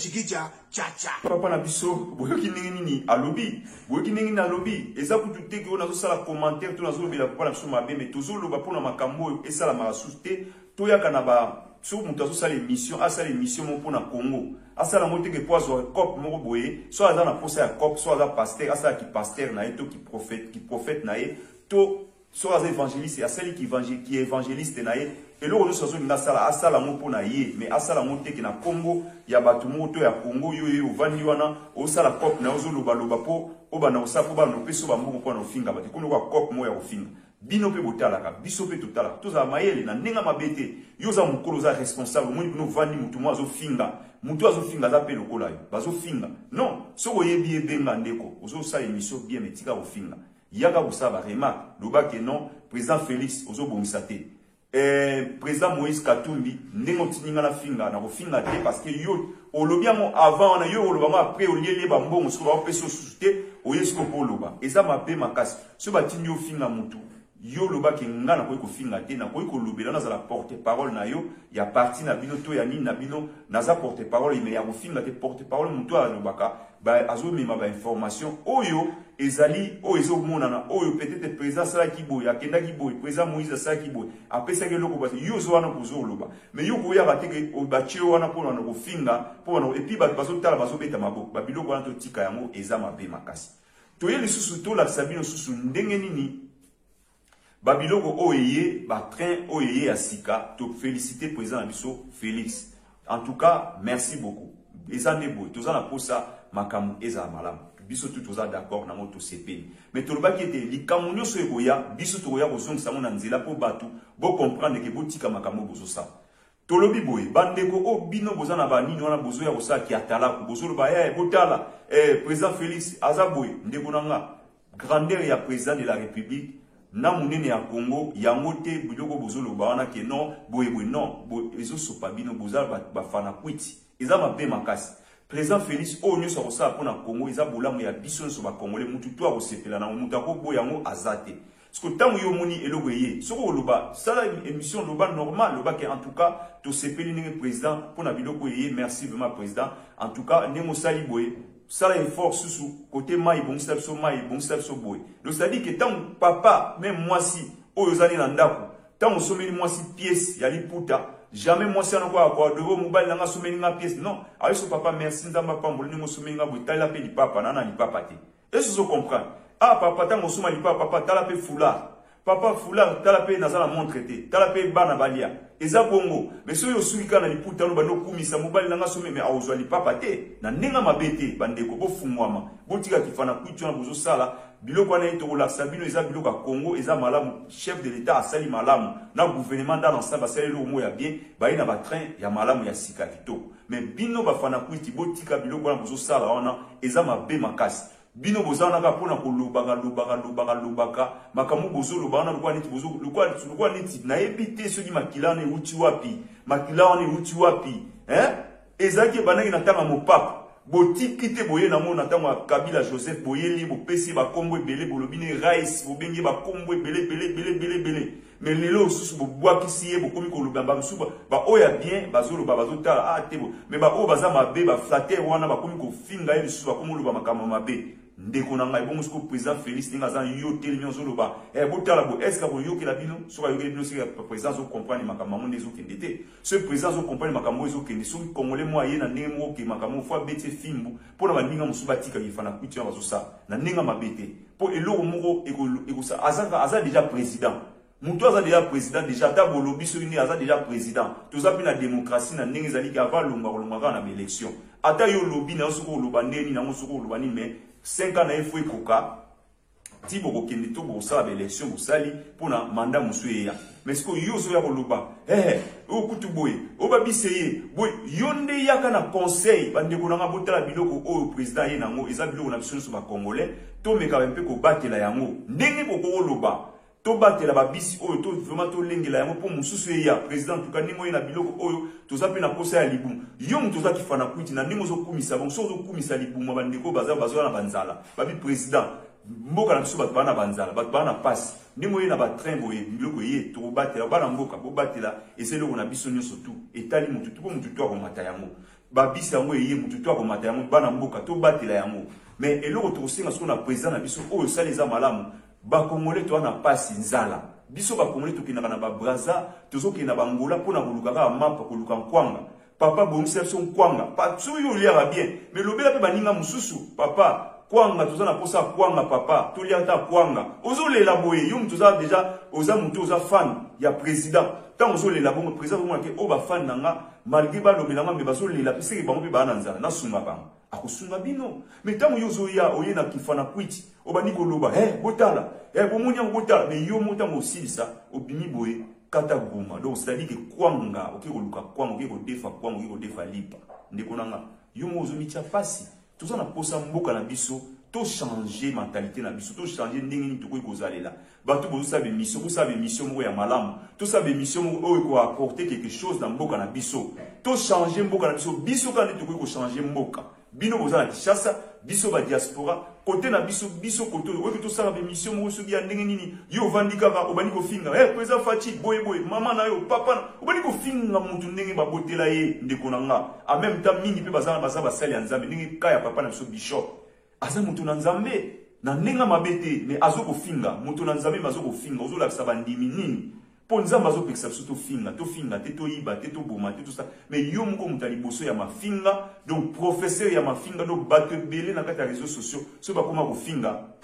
cha papa na biso boyoki ningi ni alobi boyoki ningi na alobi eza kutu te ko na zo sala commentaire to na zo lobela papa na biso mabe mais tozo loba pona makambo et sala marasuste to yaka na ba so mutu azo sala émission asala émission mo pona Congo asala mote ke poazo cop moko boye so aza na posa ya cop so aza pasteur asala ki pasteur na eto ki prophète na e to so as évangéliste, à celle qui est évangéliste nae et le rôle soso na sala asala mo pona ye mais asala mo te ki na Congo ya batu moto ya Congo yo vandi wana o sala cop na ozo loba po o bana osapo ba no peso ba mboko pona ofinga ba te kono kwa cop mo ya ofinga bino pe botala ka biso pe totala toza mayele na nenga mabete yo za mukolo za responsable mo bino vandi mutu mo azo finga za pe lokola yo bazo finga non so ko yebi ebenga ndeko ozo sala émission bien metika ofinga Yaka Boussaba remarque, loba que non, président Félix, ozo bomisate. Président Moïse Katumbi, n'engotininga na finga, na finga te, parce que yo, au lobiamo avant, on a yo, au lobamo après, au lieu de bambon, on se va peso susute, au yesko po loba. Et ça m'a payé ma casse. Ce bâtiment yo finga mutu. Yo loba ke nga na ko finga te, na ko lobela na za la porte-parole na yo, ya parti na bino to ya ni na bino, na za porte-parole, mais ya ko finga te porte-parole mutu a lobaka, ba azo mema ba information, oyo, ezali o ezo monana oyo peut-être président sala kiboy akenda kiboy président Moïse sala kiboy après ça que loko parce yo zo wana kuzo loba mais yo ko ya bateke o bachio wana pona na ko finga pona et puis ba bazo tala bazo beta maboko ba biloko wana to tika yango eza mabe makasi to ye lisusu to la sabino susu ndenge nini ba biloko oyeye ba train oyeye asika to féliciter président biso Félix en tout cas merci beaucoup eza neboy to za na posa makamu eza malamu biso tout oza d'accord na moto CP mais to loba ki ete likamunyo so ekoya biso to koya kozongisa mo na nzela po batu bo comprendre ke botika makambo bozo sa to lobi boye bandeko o bino boza na ba nini wana bozo ya kosa ki atala ko bozo loba botala président Félix azaboye ndeko nanga grandeur ya président de la République na munene ya Congo yango te biloko bozo loba wana ke non boye non ezo sopa bino boza ba fana kwiti eza mabe makasi Président Félix, oh nous sommes ça pour na Congo, ils ont boula mais biso sur ba Congolais, mutu toi au sepela na mutu ko boyango azate. Ce que tant yo moni elogoye, ce ko loba, ça la émission loba normal, loba que en tout cas to sepeli ni président pour na biloko yé, merci vraiment président. En tout cas, nemo sali boye, ça la effort sous côté mai bon step so boy. Donc ça dit que tant papa, même moi si, oh yo zali na ndako, tant on someli moi si pièce, ya li puta. Jamais moi c'est encore de vos mobile nga someli nga pièce non ayi so papa merci nzamba pambolo ni someli nga boy tala pe li papa nana li papa te est-ce que vous comprenez ah papa ta mosuma li papa tala pe foulard tala pe nazala montre te tala pe bana balia eza bongo mais so yo suika na li puta no bano kumisa mobile nga someli mais awozwa li papa te na nenga mabete bandeko bo fungwama botika kifana kwitu na bozo sala biloko wana ito la sabino eza biloko ya Congo eza malamu chef de l'état asali malamu na gouvernement dans l'ensemble asali lo mo ya bien ba ina ba train ya malamu ya sika kitoko mais bino ba fana kwiti botika biloko wana bozo sala wana eza mabe makasi bino bozana ka pona ko lobaka makamu bozo lobana lukwa niti bozo lukwa niti na ebite soki makila ne uti wapi makila ne uti wapi ezaki banaki na tanga mopapa botiki te boye na mona tanga Kabila Joseph boyeli bo pesi ba kombo ebele bolobine rice bo bengi ba kombo ebele mais lelo susu bo bwakisi ye bo komi ko lobamba musuba ba oya bien bazolo ba bazotala tebo mais ba o baza mabe ba flatter wana ba komi ko finga ye susu ba komi loba makama mabe ndeko na ngai bongo siko président Félix ninga za yo tel nyonzo loba botala bo est-ce que bo yo kila bino so ka yo bino sika président zo comprendre makama mo ndezo kendete ce président zo comprendre makama zo kende so congolais mo ye na ndemo ke makama fo bete fimbu pona ba ninga musuba tika yifana kwiti ya bazo sa na ninga mabete po eloko moko eko sa aza déjà président Moutou aza déjà président déjà ta bolobi so ni aza déjà président toza pe na démocratie na ndenge zali ka va longa na élection ata yo lobi na soko loba ndeni na soko loba ni mais 5 ans na efo ekoka ti boko kende to bo sa élection bo sali pona mandat musuye ya mais ce que yo zo ya koloba o kutu boye o ba biseye boye yonde yaka na conseil bande ko na botala biloko o président ye nango eza biloko na biso so ba congolais to meka mpe ko batela yango ndenge boko loba to batela ba bisi oyo to vraiment to lengela yango po mususu ya président tuka ningo ye na biloko oyo toza pe na posa ya libumu yo mutu za kifana kwiti na ndingo zo kumisa bon so zo kumisa libumu bandeko baza na banzala babi président mboka na biso bato bana banzala bato bana passe ndingo ye na ba train boye biloko ye to batela bana mboka bo batela eselo na biso nyonso tu etali mutu to mutu to akomata yango ba bisi yango ye mutu to akomata yango bana mboka to batela yango mais eloko to singa so na président na biso oyo saleza malamu ba congolais to na pasi nzala biso ba congolais to kinaka na ba braza tozo kina ba ngola pona koluka ka mapa koluka nkwanga papa bomisa son kwanga pa tsuyo liara bien mais lobela pe baninga mususu papa kwanga toza na posa kwanga papa to liata kwanga ozo lela boye yo mtoza déjà oza mutu oza fan ya président tant ozo lela bon président mo ke o ba fan nanga malgré ba lobela nga me bazo lela pe seke bango pe ba na nzala na sunga bango akosunga bino mais tant yozo ya oye na kifana kwiti obani ko loba botala bomunya botala mais yo mota mo silisa obini boye kata goma donc c'est-à-dire que kwanga oke ko luka kwanga oke ko defa lipa ndeko nanga yo mo zo mitia pasi tout ça na posa mboka na biso to changer mentalité na biso to changer ndenge ni toko ikozalela bato bozo sabe mission mo ya malamu to sabe mission mo oyo ko apporter quelque chose na mboka na biso to changer mboka na biso quand toko ko changer mboka bino boza na Kinshasa biso ba diaspora côté na biso côté oyo to sala be mission mo so ya ndenge nini yo vandika ka obani ko finga président Fachi boy mama na yo papa obani ko finga mutu ndenge ba botela ye ndeko nanga en même temps mingi pe bazana ba sali ya nzambe ndenge kaya papa na biso bishop aza mutu na nzambe na ndenge mabete mais azo ko finga mutu na nzambe mazo ko finga ozo la bisaba ndimi nini po nzamba azo pekisa biso to finga te to yiba te to boma te tout ça mais yo moko mutali boso ya mafinga donc professeur ya mafinga donc bato belé na kata réseaux sociaux so ba koma ko finga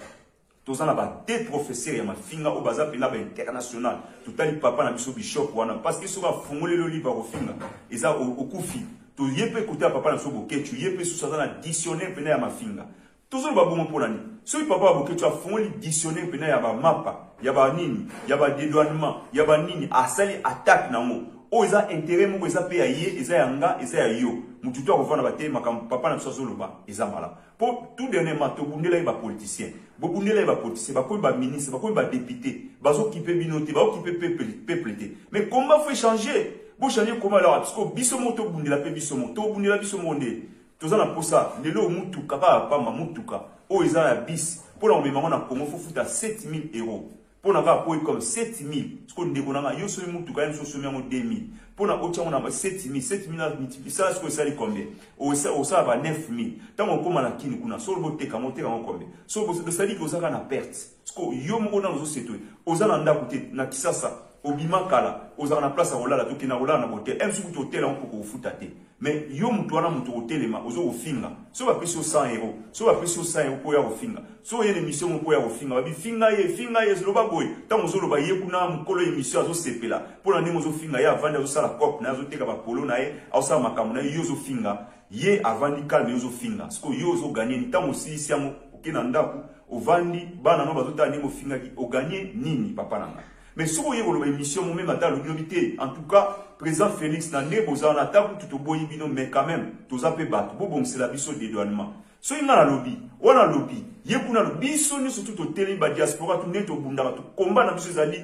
toza na ba des professeurs ya mafinga o baza pe na ba international totali papa na biso bishop wana parce que so ba fungole lo liba ko finga eza okufi to yepe kote papa na biso boketu yepe so ça na dictionnaire pe na ya mafinga tozo ba bongo pona ni so papa boketu a fungoli dictionnaire pe na ya ba mapa ya ba nini ya ba dédouanement ya ba nini asali attaque nango o eza intérêt moko eza pe ya ye eza ya nga eza ya yo mutu to akofana bate makam papa na biso zoloba eza mala po tout dernièrement to bundela ba politicien bo bundela ba politicien ba ko ba ministre ba ko ba député bazo kipe binoté ba kipe peuple te mais comment faut changer bo changer comment alors parce que biso moto bundela pe biso moto bundela biso monde toza na posa lelo mutuka ka pamba mutuka o eza ya bis pour la memang na Congo faut futa 7000 euros pour na ka poy comme 7000 ce qu'on ndeko na yo so mutuka yo so yango 2000 pour na ocha on a 7000 na multiplier ça ce que ça combien o ça va 9000 tant on koma na kini kuna so bo teka moteka ngo combien so bo ça dit que ça na perte ce que yo mo na zo seto oza na ndako te na Kisasa obima kala oza na place olala to kina olala na hotel un suku hotel on peut ko futa te mais yo mutu wana mutu hotelema ozo ofinga so ba pesi 100 euros so ba pesi 100 euros po ya ofinga so ye émission mo po ya ofinga ba bi finga ye loba boy tant ozo loba ye kuna mukolo émission azo sepela po na ndimo ozo finga ya vanda ozo sala cop na azo teka ba polo na ye azo makamu na yo ozo finga ye avandi calme ozo finga sko yo ozo gagner ni tant aussi si amo okina ndaku ovandi bana no bazo ta ndimo finga ki o gagner nini papa nanga mais si vous avez une émission, vous même dans l'unité. En tout cas, président Félix n'a pas besoin d'attaque tout au bout, mais quand même, tous à peu battre. Bon, c'est la biseau dédouanement. So inga na lobby, wana lobby, yekuna lobby, biso ni surtout to télé ba diaspora to neto bundara to combat na biso zali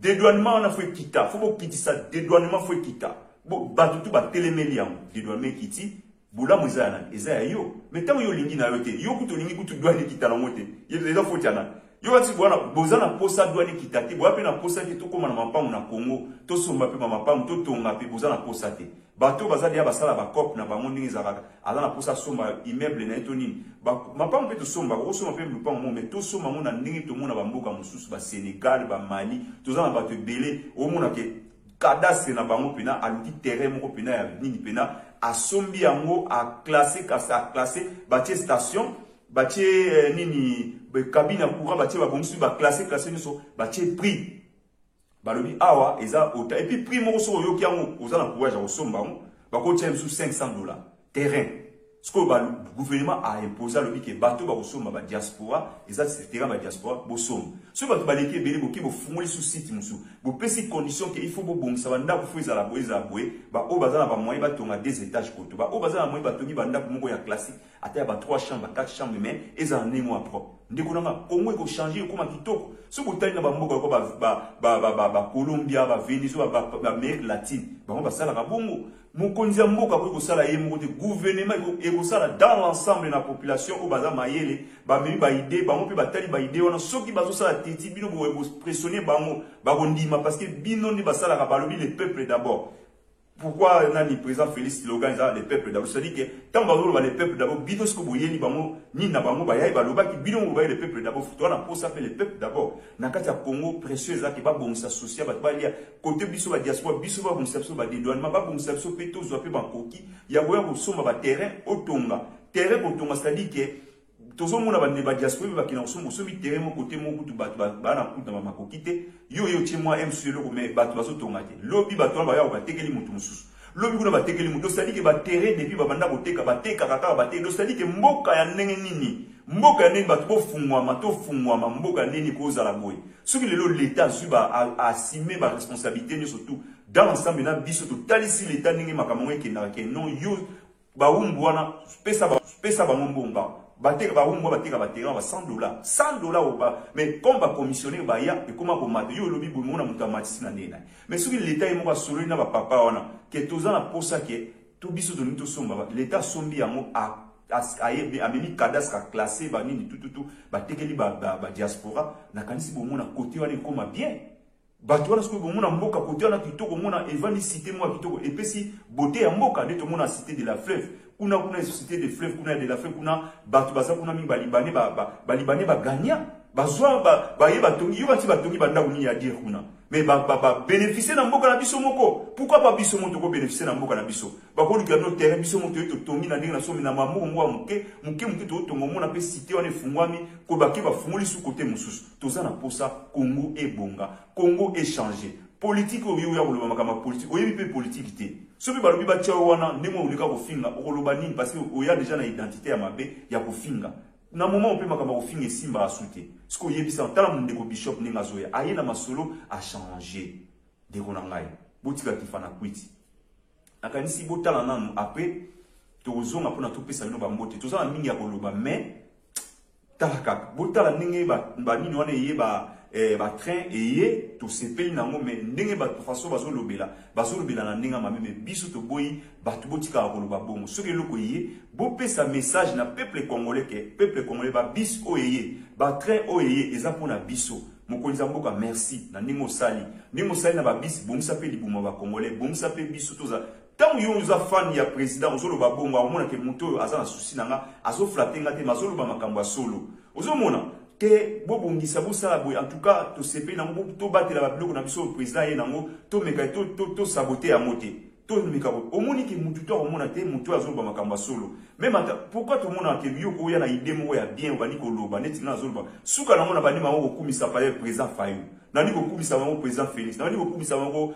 dédouanement na faut kita, faut pas quitter ça, dédouanement faut kita. Bon, ba tout ba télémeli yango, dédouanement kiti, bula mozana, eza yo. Mais tant yo lingi na yote, yo kuto lingi kuto douane kita na mote. Yeza faut tiana. Yo wati bwana bozana posa douane kita te, bo ape na posa te to koma na mapamu na Congo, to somba pe mapamu to tonga pe bozana posa te. Bato bazali ya basala ba cop na bango ndingi zaka ala na posa somba immeuble na etonini ba mapamu pe to somba ko somba pe lupa mo mais to somba mo na ndingi to mona ba mboka mususu ba Sénégal ba Mali to zana bato belé o mona ke cadastre na bango pena aluki terrain moko pena ya nini pena asombi yango a classé batie station batie nini cabine courant batie ba bonsu ba classé niso batie prix balobi awa eza ota et puis prix moko so yoki yango ozana courage au somba bako tiem sous $500 terrain ce que le gouvernement a imposé lobi ke bato ba somba ba diaspora eza terrain ba diaspora bo somba so bato baleki belé boki bo fungoli sous site musu bo pesi condition que il faut bo bongisa banda ko fuiza la boiza boé ba o bazana ba moyen ba tonga 2 étages koto ba o bazana moyen ba tongi banda ko moko ya classique ata ba 3 chambres 4 chambres mais eza un mois propre ndeko nanga Congo ko changer comme kitoko so botali na ba mboka ko ba Colombia ba Venezuela ba Amérique latine ba ba sala ka bongo mokonzi mboka ko sala ye moko de gouvernement ko sala dans l'ensemble de la population au baza mayele ba memi ba idée ba mo pe batali ba idée wana soki bazo sala teti bino bo pressionner bango ba kondima parce que bino ni basala ka balobi le peuple d'abord. Pourquoi nani président Félix Loganza le peuple d'abord, c'est-à-dire que tant bazo ba le peuple d'abord bino ce que boyeni bango ni na bango ba yai ba loba ki bino mo ba le peuple d'abord to na pour ça fait le peuple d'abord na kati ya Congo précieux za ki ba bongisa social ba lia côté biso ba diaspora biso ba bongisa biso ba dédouanement ba bongisa biso pe to zo pe ba koki ya boya ko somba ba terrain otonga c'est-à-dire que tozo mona ba diaspora ba kina sombo so bi terrain mo côté mo kutu ba na kutu na makokite yo ti moi MC loko mais ba bazo tonga te lobi ba to ba ya ba tekeli mutu mususu lobi kuna ba tekeli mutu c'est-à-dire que ba terrain depuis ba banda koteka ba teka kaka ba te c'est-à-dire que mboka ya ndenge nini mboka ya ndenge ba to fungwa mboka nini ko za la boy soki lelo l'état zuba a assumé ba responsabilité ni surtout dans l'ensemble na biso to talisi l'état ndenge makambo ekenda ke non yo ba umbu wana pesa ba mbonga bateka ba umbu bateka ba terrain ba $100 au bas mais comme ba commissionnaire ba ya et comment ko mate yo lobi bo mona muta matisi na ndena mais soki l'état est mo solo na ba papa wana ke toza na posa ke to biso to nito somba l'état sombi yango a memi cadastre classé ba nini tout ba tekeli ba diaspora na kanisi bo mona côté wana koma bien bato wana soki bomona mboka côté wana kitoko mona evandi cité moi kitoko et puis si beauté ya mboka ndeto mona cité de la fleuve kuna cité de fleuve kuna de la fleuve kuna bato baza kuna mi balibane ba gagnant bazwa ba ye batongi yo bati batongi banda kuni ya dire kuna mais bénéficier na mboka na biso moko pourquoi pas biso moto ko bénéficier na mboka na biso ba ko luka no terrain biso moto to tongi na ndenge na somi na mamu ngwa muke to tongo mona pe cité wana fungwami ko baki ba fungoli su côté mususu toza na posa Congo et bonga Congo est changé politique o yo ya ko loba kama politique o yebi pe politique te soki balobi ba tia wana ndemo ulika ko finga o loba nini parce que o ya déjà na identité ya mabe ya ko finga na moment on peut makamba ko finga simba asute ce ko yebi sa tala munde ko bishop ninga zoya aye na masolo a changer de konangai botika kifana kwiti akanisi botala nanu après tozonga pona to pesa bino ba mbote tozana mingi ya koloba mais talaka botala ninge ba nini wana ye ba train eye to sepeli nango mais ndenge ba façon bazolobela na ndinga mame mais biso to boyi batu botika koloba bongo soki loko ye bo pesa message na peuple congolais que peuple congolais ba bis oyeye ba train oyeye eza pona biso mokonzi mboka merci na ndingo sali na ba bis bomsa pe libuma ba congolais bomsa pe biso toza tant yo uza fan ya président ozoloba bongo amona ke muto azana souci nanga azo flatenga te mazoloba makambo solo ozomona que bobongisa bosala boy en tout cas to sepe na ngo to batela ba biloko na biso président ye nango to meka to saboter ya moté to meka omoni ke mutu to omona te mutu azoloba makambo solo même pourquoi to mona ke yo ko ya na idée mo ya bien bani ko loba neti na azoloba suka na mona bani mango kumisa pa président Fayou nani ko kumisa mango président Félix nani ko kumisa mango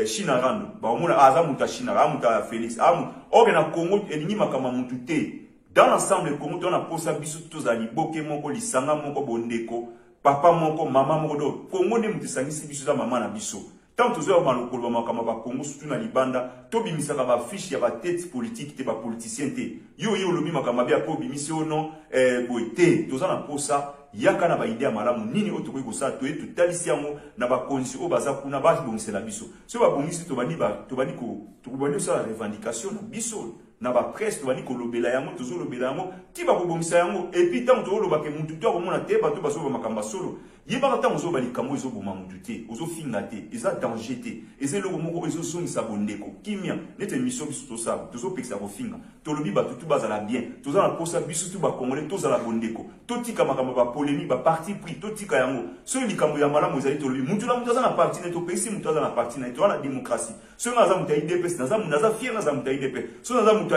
China Rando ba omona aza muta China amuta Félix amu oke na Congo elingi makambo mutu te. Dans l'ensemble, comme on a posé biso tous à liboke moko lisanga moko bondeko papa moko maman moko do Congo ne mutisangisi biso za maman na biso tant que vous malokolo makama ba Congo surtout na libanda to bimisaka ba fiche ya ba tête politique te ba politicien te yo lobi makama bia po bimisi ono boité toza na posa yaka na ba idea malamu nini otokoki kosa to etu talisi yango na ba condition o baza kuna ba bongisela biso so ba bongisi to bani sa revendication na biso na ba presse to bani ko lobela yango tozo lobela yango ti ba ko bongisa yango et puis tant to loba ke muntu to ko mona te ba to baso ba makamba solo yeba tant ozo bali kamo ezo boma muntu te ozo finga te eza danger te eza logo moko ezo songisa bondeko kimia nete mission biso to sa tozo pekisa ko finga to lobi ba tout bazala bien toza na posa biso tout ba congolais toza la bondeko to tika makamba ba polémique ba parti pris to tika yango so likambo ya malamu ezali to lobi muntu na muntu aza na parti ne to pesi muntu aza na parti na to na démocratie so naza muntu IDP naza fier naza muntu IDP so naza muntu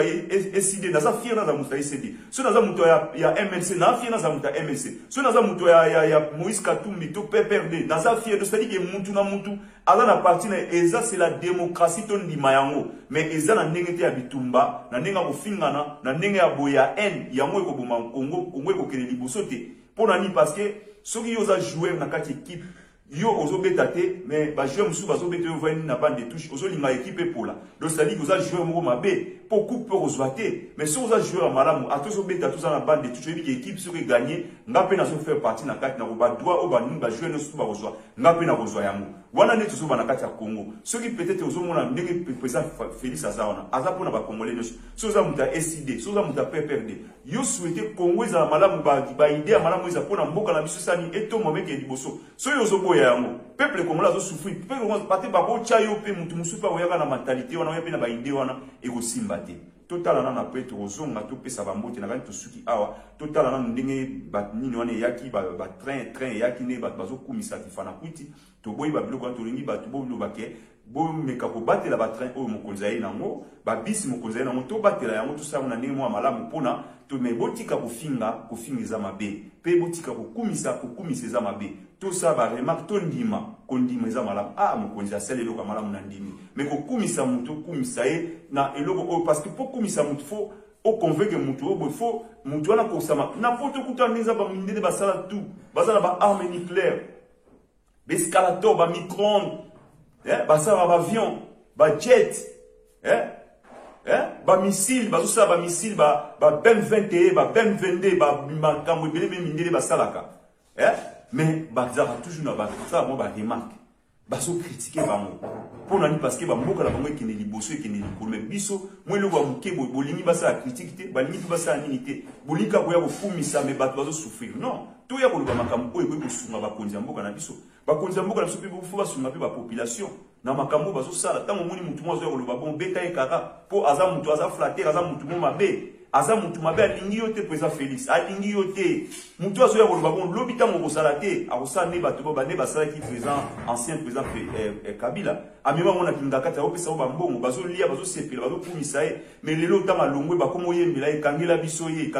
SID naza fier naza muntu SID so naza muntu ya MLC na fier naza muntu MLC so naza muntu ya Moïse Katumbi to PPRD naza fier de c'est-à-dire que muntu na muntu aza na parti na eza c'est la démocratie to ndima yango mais eza na ndenge te ya bitumba na ndenge ko fingana na ndenge ya boya haine yango ko boma Congo ko kele liboso te pona ni parce que soki yo za jouer na kati équipe yo ozo beta te mais ba jouer musu bazo beta yo vani na bande de touche ozo linga équipe pola donc ça dit que oza jouer moko mabe pour coupe pour ozwate mais so oza jouer malamu atozo beta tout ça na bande de touche ebi équipe soki gagner ngape na so faire partie na kati na ko ba droit o ba ni ba jouer no so ba ozwa ngape na kozwa yango wana ne tozo ba na kati ya Congo soki peut-être ozo mona ndenge président Félix Azaona aza pona ba congolais no so oza muta SID so oza muta PPRD yo souhaiter Congo za malamu ba idée malamu za pona mboka na biso sani eto momeke liboso so yo zo boya yango peuple congolais zo souffrir peuple congolais pate ba bo cha yo pe mutu musupa oyaka na mentalité wana yape na ba idée wana eko simba te total na peto ozonga to pesa ba mbote na kanto suki awa total na ndenge ba nini wana yaki ba train yaki ne ba bazo kumisa tifana kuti to boyi ba biloko to lingi ba to bo lo bake bo meka ko batela ba train o mokonza ye nango ba bisi mokonza ye nango to batela yango to sa na ndenge mo malamu pona to me botika ko finga za mabe pe botika ko kumisa za mabe to sa ba remarque to ndima ko ndima za malamu mokonza sele eloko malamu na ndimi mais ko kumisa mutu kumisa ye na eloko parce que pour kumisa mutu faut o convaincre mutu o faut mutu wana ko sama na poto kutaneza ba mindele ba sala tout bazala ba arme nucléaire bescalator ba micro-ondes basala ba avion ba jet ba missile ba ça ba missile ba Ben 21 ba Ben 22 ba makambo belebe mindele ba salaka mais bazara toujours na ba ça mo ba remarque baso critiquer bango pona ni parce que ba mboka la bango ki ne liboso ki ne likolo biso moi le wa mukebo bolingi basa critique te balingi basa nini te bolika ko ya ko fumisa me bato bazo souffrir non to ya ko loba makambo oyo ko sunga ba konzi mboka na biso ba konzi mboka na biso pe bo ba sunga pe ba population na makambo bazo sala tango moni mutu mo zo ko loba bon beta e kaka po aza mutu aza flatter aza mutu mo mabe aza mutu mabe alingi yo te président Félix alingi yo te mutu azo ya ko loba bon lobita mo ko sala te akosa ne bato ba ne basala ki président ancien président Kabila amema mona kinga kata opesa ba mbongo bazo lia bazo sepela bazo kumisa e mais lelo tama longwe ba komo yembela e kangela biso ye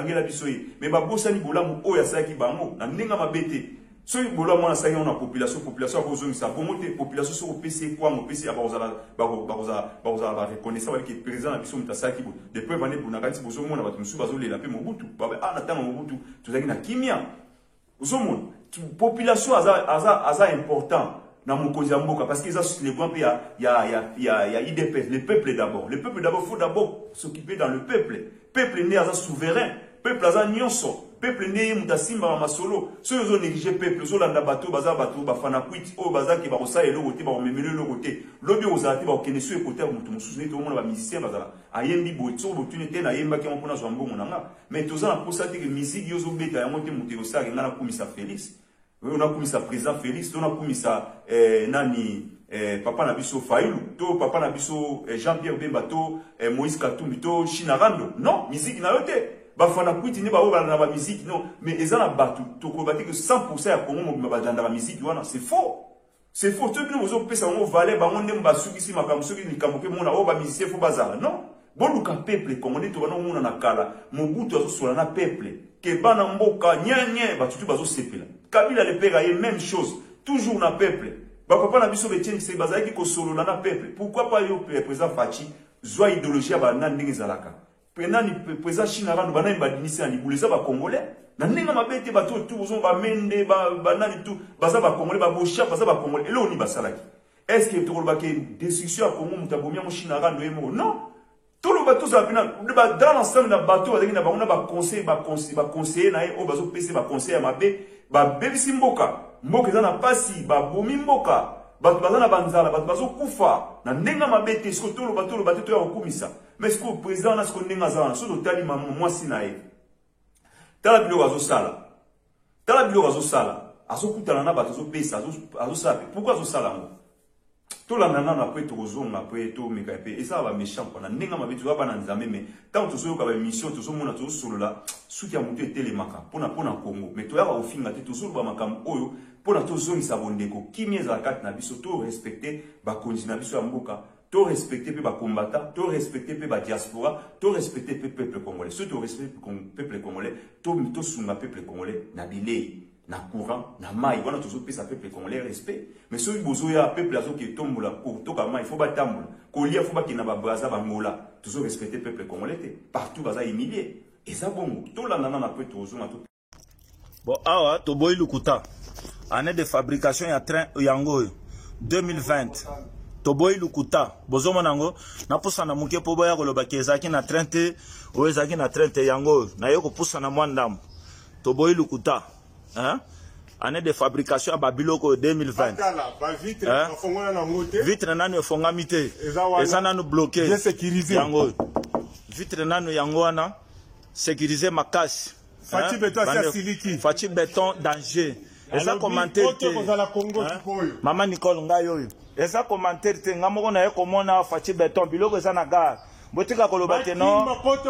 mais ba bosani bolamu oyo asala ki bango na ndinga mabete so bolo mona sa yona population abozongisa bongo te population so opesi kwa mopesi abozala ba reconnaissance avec le président na biso mutasaki bo depuis bane buna kanti bozo mona batu musu bazolela pe mobutu baba na tanga mobutu tozaki na kimia uzomona population aza important na mokonzi ya mboka parce que ça sur le point il y a IDP le peuple d'abord faut d'abord s'occuper dans le peuple né aza souverain peuple aza nyonso peuple né mutasimba masolo so yo négliger peuple so landa bato baza bato bafana kwiti o baza ki ba kosa eloko te ba memele eloko te lobi ozati ba okene so ekoter mutu mususu ne to mona ba musicien bazala ayembi botso botune te na yemba ke mpona zo mbongo nanga mais toza na posa te que musique yo zo beta yango te mutu yo saki ngana kumisa Félix on a kumisa président Félix on a kumisa nani papa na biso Fayulu to papa na biso Jean-Pierre Bemba to Moïse Katumbi to Shinarando non musique na yote bafana kwiti ne ba oba na ba musique non mais ezana batu to ko bati que 100% ya Congo mo ba danda ba musique wana c'est faux to bino bozo pesa ngo valer ba ngonde mba sukisi makambo soki ni kamoke mona o ba musicien fo bazala non boluka peuple congolais to bana mona na kala mobutu azo sola na peuple ke bana mboka nyenye batutu bazo sepela Kabila le père aye même chose toujours na peuple ba papa na biso betien se bazaki ko solo na peuple pourquoi pas yo président Fachi zwa idéologie ba na ndenge zalaka penani président Shinarando bana mbadinisi ani buleza ba congolais na ndenge mabete bato tout bozo ba mende ba nani tout baza ba congolais ba bosha baza ba congolais elo ni basalaki Est-ce que tu as une destruction à Congo, tu as une China, non. Tout le bateau, dans l'ensemble de bateau, il y a un conseil, conseiller, conseiller à ma bé, baby simboka, mboka na pasi, bomi mboka, bazana banzala, bazo kufa, na nenga mabete, ce que tout le bateau ya okumisa. Mais ce que le président na ce que nenga zana, ce que tali moi sinae. Tala bilo azo sala. Tala bilo azo sala. Azo kutana na bateau pesa, azo sala. Pourquoi azo sala? Tout la nana après tout zone après tout mekape et ça va méchant quoi na nenga mabe tu vas pas na nzambe mais tant tu so ka ba mission tu so mona tu solo là suki ya mutu telemaka pona Congo mais tu ya ba ofinga te tu solo ba makam oyo pona to zone sa bondeko kimie za kat na biso to respecter ba konzi na biso ya mboka to respecter pe ba combattant to respecter pe ba diaspora to respecter pe peuple congolais surtout respecter peuple congolais to sunga peuple congolais na bilei na courant na mai wana tozo pesa peuple congolais respect mais ceux bozo ya peuple azo ki tombola ko to ka mai il faut ba tambola ko lia faut ba ki na ba braza ba ngola tozo respecter peuple congolais partout baza humilié et ça bon to la nana na pe tozo na to bon awa to boy lukuta année de fabrication ya train yango 2020 to boy lukuta bozo monango na pusa na muke po boya ko loba kezaki na 30 o ezaki na 30 yango na yoko pusa na mwandam to boy lukuta. Hein? Année de fabrication à Babiloko 2020. Vitre nanu fonga mite. Eza nanu bloqué. Sécurisé. Yango. Vitre nanu yango ana sécurisé makasi. Fachi béton c'est siliki. Fachi béton danger. Eza commentaire te. Maman Nicole ngayo. Eza commentaire te ngamoko na yekomona fachi béton biloko eza na gare. Botika koloba te non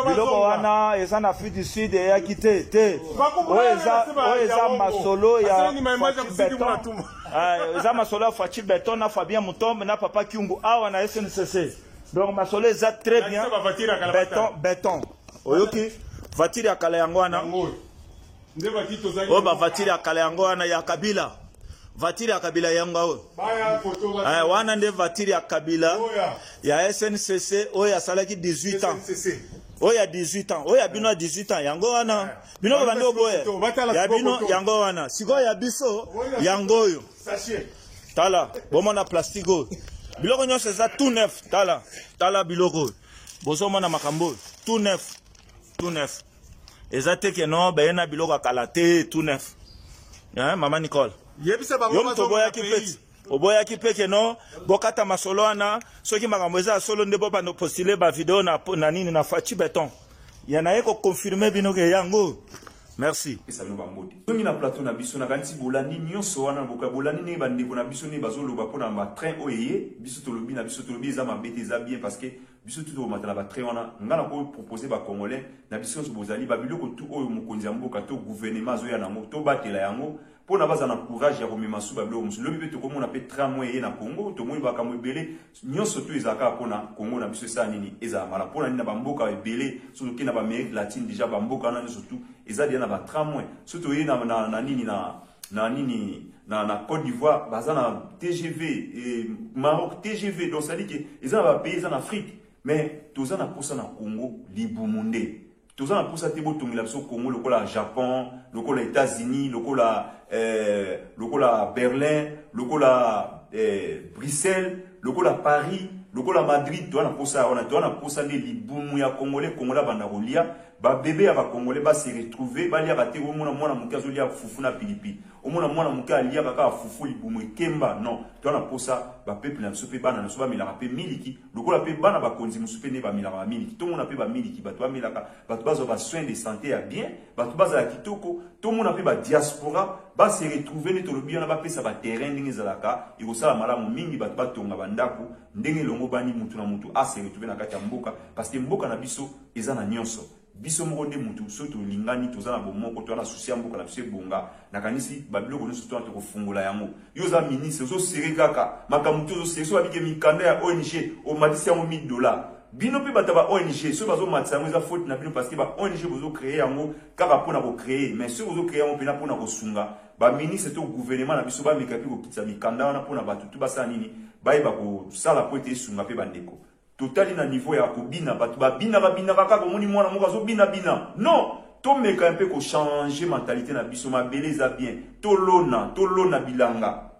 biloko wana eza na Afrique du Sud ya kite te eza masolo ya beton eza masolo ya Fachi Beton na Fabien Mutombe na Papa Kiungu awa na SNCC donc masolo eza très bien beton oyoki voiture ya kala yango wana o ba voiture ya kala yango wana ya Kabila voiture ya Kabila yango wana nde voiture ya Kabila ya SNCC oya salaki 18 ans oya 18 ans oya bino 18 ans yango wana bino ko bando boye ya bino yango wana siko ya biso yango oyo tala bomona plastico biloko nyonso eza tout neuf tala biloko bozo mona makambo tout neuf eza teke no bayena biloko kala te tout neuf hein Maman Nicole yom to boya ki peti oboya ki peke no bokata masolo wana soki makambo eza solo nde boba no postuler ba vidéo na nini na Fachi Beton yana eko confirmer bino ke yango merci ça nous va modi ngi na plateau na biso na kanti bolani nyonso wana boka bolani ne bandeko na biso ne bazoloba pona ba train oyeye biso tolobi na biso tolobi eza mabete eza bien parce que biso tout au matala ba train wana ngana ko proposer ba congolais na biso bozali ba biloko tout oyo mokonzi ya mboka to gouvernement zo ya nango to batela yango pour na baza na courage ya komema suba bilo musu lobi to komona pe tramway na Congo to moi ba kamwebele nyonso to ezaka pona Congo na biso sa nini eza mala pona ni na bamboka ebele surtout ki na ba Amérique latine déjà bamboka na surtout eza dia na ba tramway surtout yi na nini na Côte d'Ivoire baza na TGV et Maroc TGV donc ça dit que eza ba pays en Afrique mais toza na posa na Congo libumunde toza na posa te botongi la biso Congo lokola Japon lokola États-Unis lokola Berlin lokola Bruxelles lokola Paris lokola Madrid toza na posa ne libumu ya congolais banda kolia ba bébé ya ba congolais ba se retrouver ba lia ba te omona mwana muke azolia fufu na pilipili omona mwana muke alia kaka fufu libumu ekemba non toza na posa ba peuple na biso pe bana na so ba milaka pe miliki lokola pe bana ba konzi musu pe ne ba milaka ba miliki to mona pe ba miliki bato ba milaka bato bazo ba soins de santé ya bien bato baza ya kitoko to mona pe ba diaspora ba se retrouver ne to lobi na ba pesa ba terrain ndenge zalaka ikosala malamu mingi bato batonga bandako ndenge longo bani mutu na mutu a se retrouver na kati ya mboka parce que mboka na biso eza na nyonso biso moko nde mutu soto lingani toza na bomoko to na susi ya mboka na biso bonga na kanisi babiloko nyonso to na kofungola yango yo za ministre zo sere kaka makambo to zo sere so abike mikanda ya ONG o matisi yango $1000 bino pe bataba ONG so bazo matisa yango eza faute na bino parce que ba ONG bozo créer yango kaka pona ko créer mais so bozo créer yango pena pona ko sunga ba ministre to gouvernement na biso ba mekapi ko kitsa mikanda wana pona batu to basala nini bayeba ko sala po ete sunga pe bandeko totali na niveau ya kobina batu babina kaka komoni mwana moko azobina bina non to meka un peu ko changer mentalité na biso mabele za bien to lona bilanga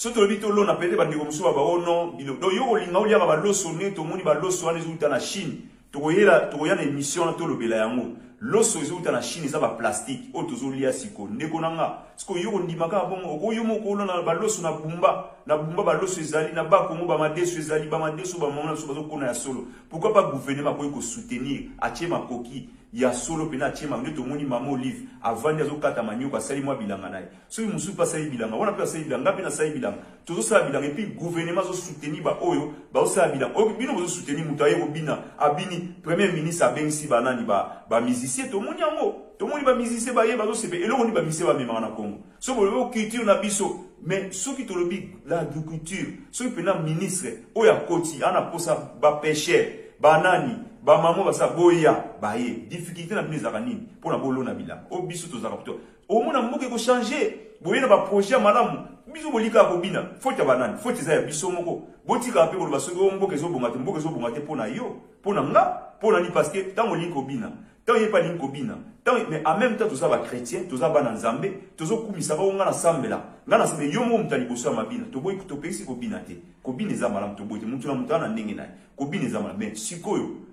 Soto le bito l'on appelle bandeko musu ba oh non bilo do yo linga olia ba loso ne to moni ba loso ane zuta na Chine to ya na émission na to lobela yango loso zuta na Chine za ba plastique o to zo lia siko ndeko nanga siko yo ndimaka bongo ko yo moko na ba loso na bumba ba loso ezali na ba kongo ba madeso ezali ba madeso ba mona so ba zo kona ya solo pourquoi pas gouvernement ko soutenir achema koki ya solo pena chema ndeto moni mama Olive avant yazo kata manyo ka sali mwa bilanga naye so musu pa sali bilanga wana pa sali bilanga pena sali bilanga tozo sala bilanga et puis gouvernement zo soutenir ba oyo ba sala bilanga o bino zo soutenir mutaye ko bina abini premier ministre abensi banani ba musicien to moni yango to moni ba musicien ba ye ba zo sepe eloko ni ba musicien ba mema na Congo so bo culture na biso mais ceux qui te le dit l'agriculture ceux qui pena ministre oya koti ana posa ba pêcheur banani ba maman ba sa boya ba ye difficulté na bino zakani pour na bolo na bila o biso to zakaputo o mona mboke ko changer boye na ba projet malamu biso bolika ko bina faute banani faute za ya biso moko botika pe ko ba so mboke zo bonga te pona yo pona nga pona ni parce que tant liko bina tant y pas liko bina tant mais en même temps to za ba chrétien to za ba na nzambe to zo kumisa ba nga na sambela nga na sambela yo mo mutali boso mabina to boy to pesi ko bina te ko bina za malamu to boy mutu na mutana ndenge na ko bina za malamu mais sikoyo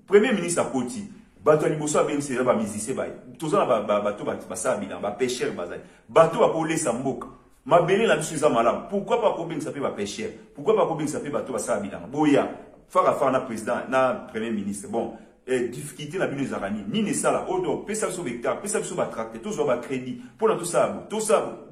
premier ministre à Koti, bateau à Liboso a bien c'est ba musicien ba. Tous en bateau ba ça bilan, ba pêcheur bazai. Bateau a polé samboka. Ma belé la biso za malam. Pourquoi pas ko bien ça fait ba pêcheur? Pourquoi pas ko bien ça fait bateau ba ça bilan? Boya, fara na président, na premier ministre. Bon, difficulté na bino zarani. Ni ne sala odo, pesa so vecteur, pesa so ba tracteur, tous ba crédit. Pour na tout ça,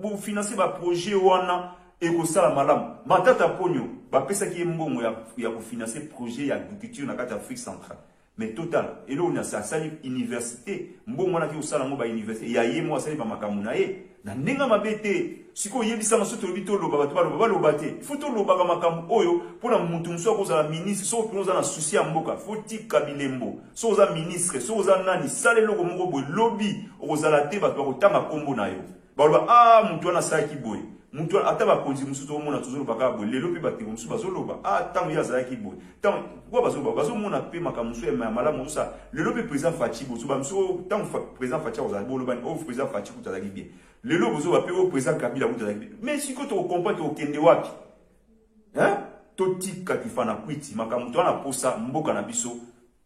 pour financer ba projet wana et ko sala malam. Matata ponyo, ba pesa ki mbongo ya ko financer projet ya agriculture na kata Afrique centrale. Mais total, et là on a ça sali université, mbongo na ki osala ngo ba université, ya ye mo sali ba makamu na ye. Na nenga mabete, siko yebisa na soto lobito loba batu ba loba te. Faut to loba ka makamu oyo pour na mutu mso ko za ministre, so ko za na souci ya mboka, faut ti kabilembo. So za ministre, so za nani, sale loko moko boy lobby, o za la te ba ko tanga kombo na yo. Ba loba mutu na sa ki boy. Mutu ata ba konzi musu to mona tozolo baka boy lelo pe ba te musu bazoloba tango ya za ki boy. Tango kwa bazo mona pe makamusu ya malamu ça lelo pe président Fachi bozo ba musu tango président Fachi oza boloba o président Fachi kutala ki bien. Lelo bozo ba pe o président Kabila kutala ki bien. Mais si ko to comprendre to kende wapi? Hein? To tika kifana kwiti makamu to na posa mboka na biso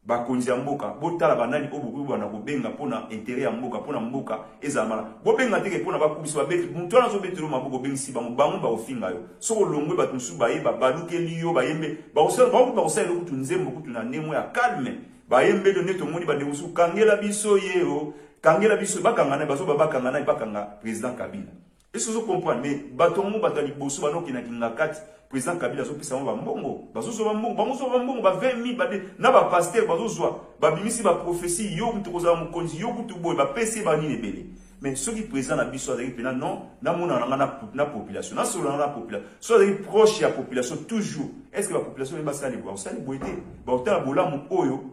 ba konzi ya mboka botala banani obuku bana ko benga pona intérêt ya mboka pona mboka ezamala bo benga teke pona ba kubiso ba beti muntu na zo betelo maboko bengisi ba mbango ba ofinga yo soko longwe ba tunsu ba yeba baluke liyo ba yembe ba osala lokutu nzembo kutu na nemo ya calme ba yembe do neto moni ba debusu kangela biso yeo kangela biso bakangana bazo bakangana bakanga président Kabila eso zo comprendre mais batongo batali boso banoki na kingakati président Kabila zo pisa ba mbongo bazo ba mbongo ba 20 000 ba na ba pasteur bazo zwa ba bimisi ba prophétie yo mutu koza mukonzi yo kutu boy ba pese ba ni lebele mais ceux qui président na biso avec pena non na mona na population na solo na population so avec proche ya population toujours est-ce que la population ba sali boy sali boyete ba otala bolamu oyo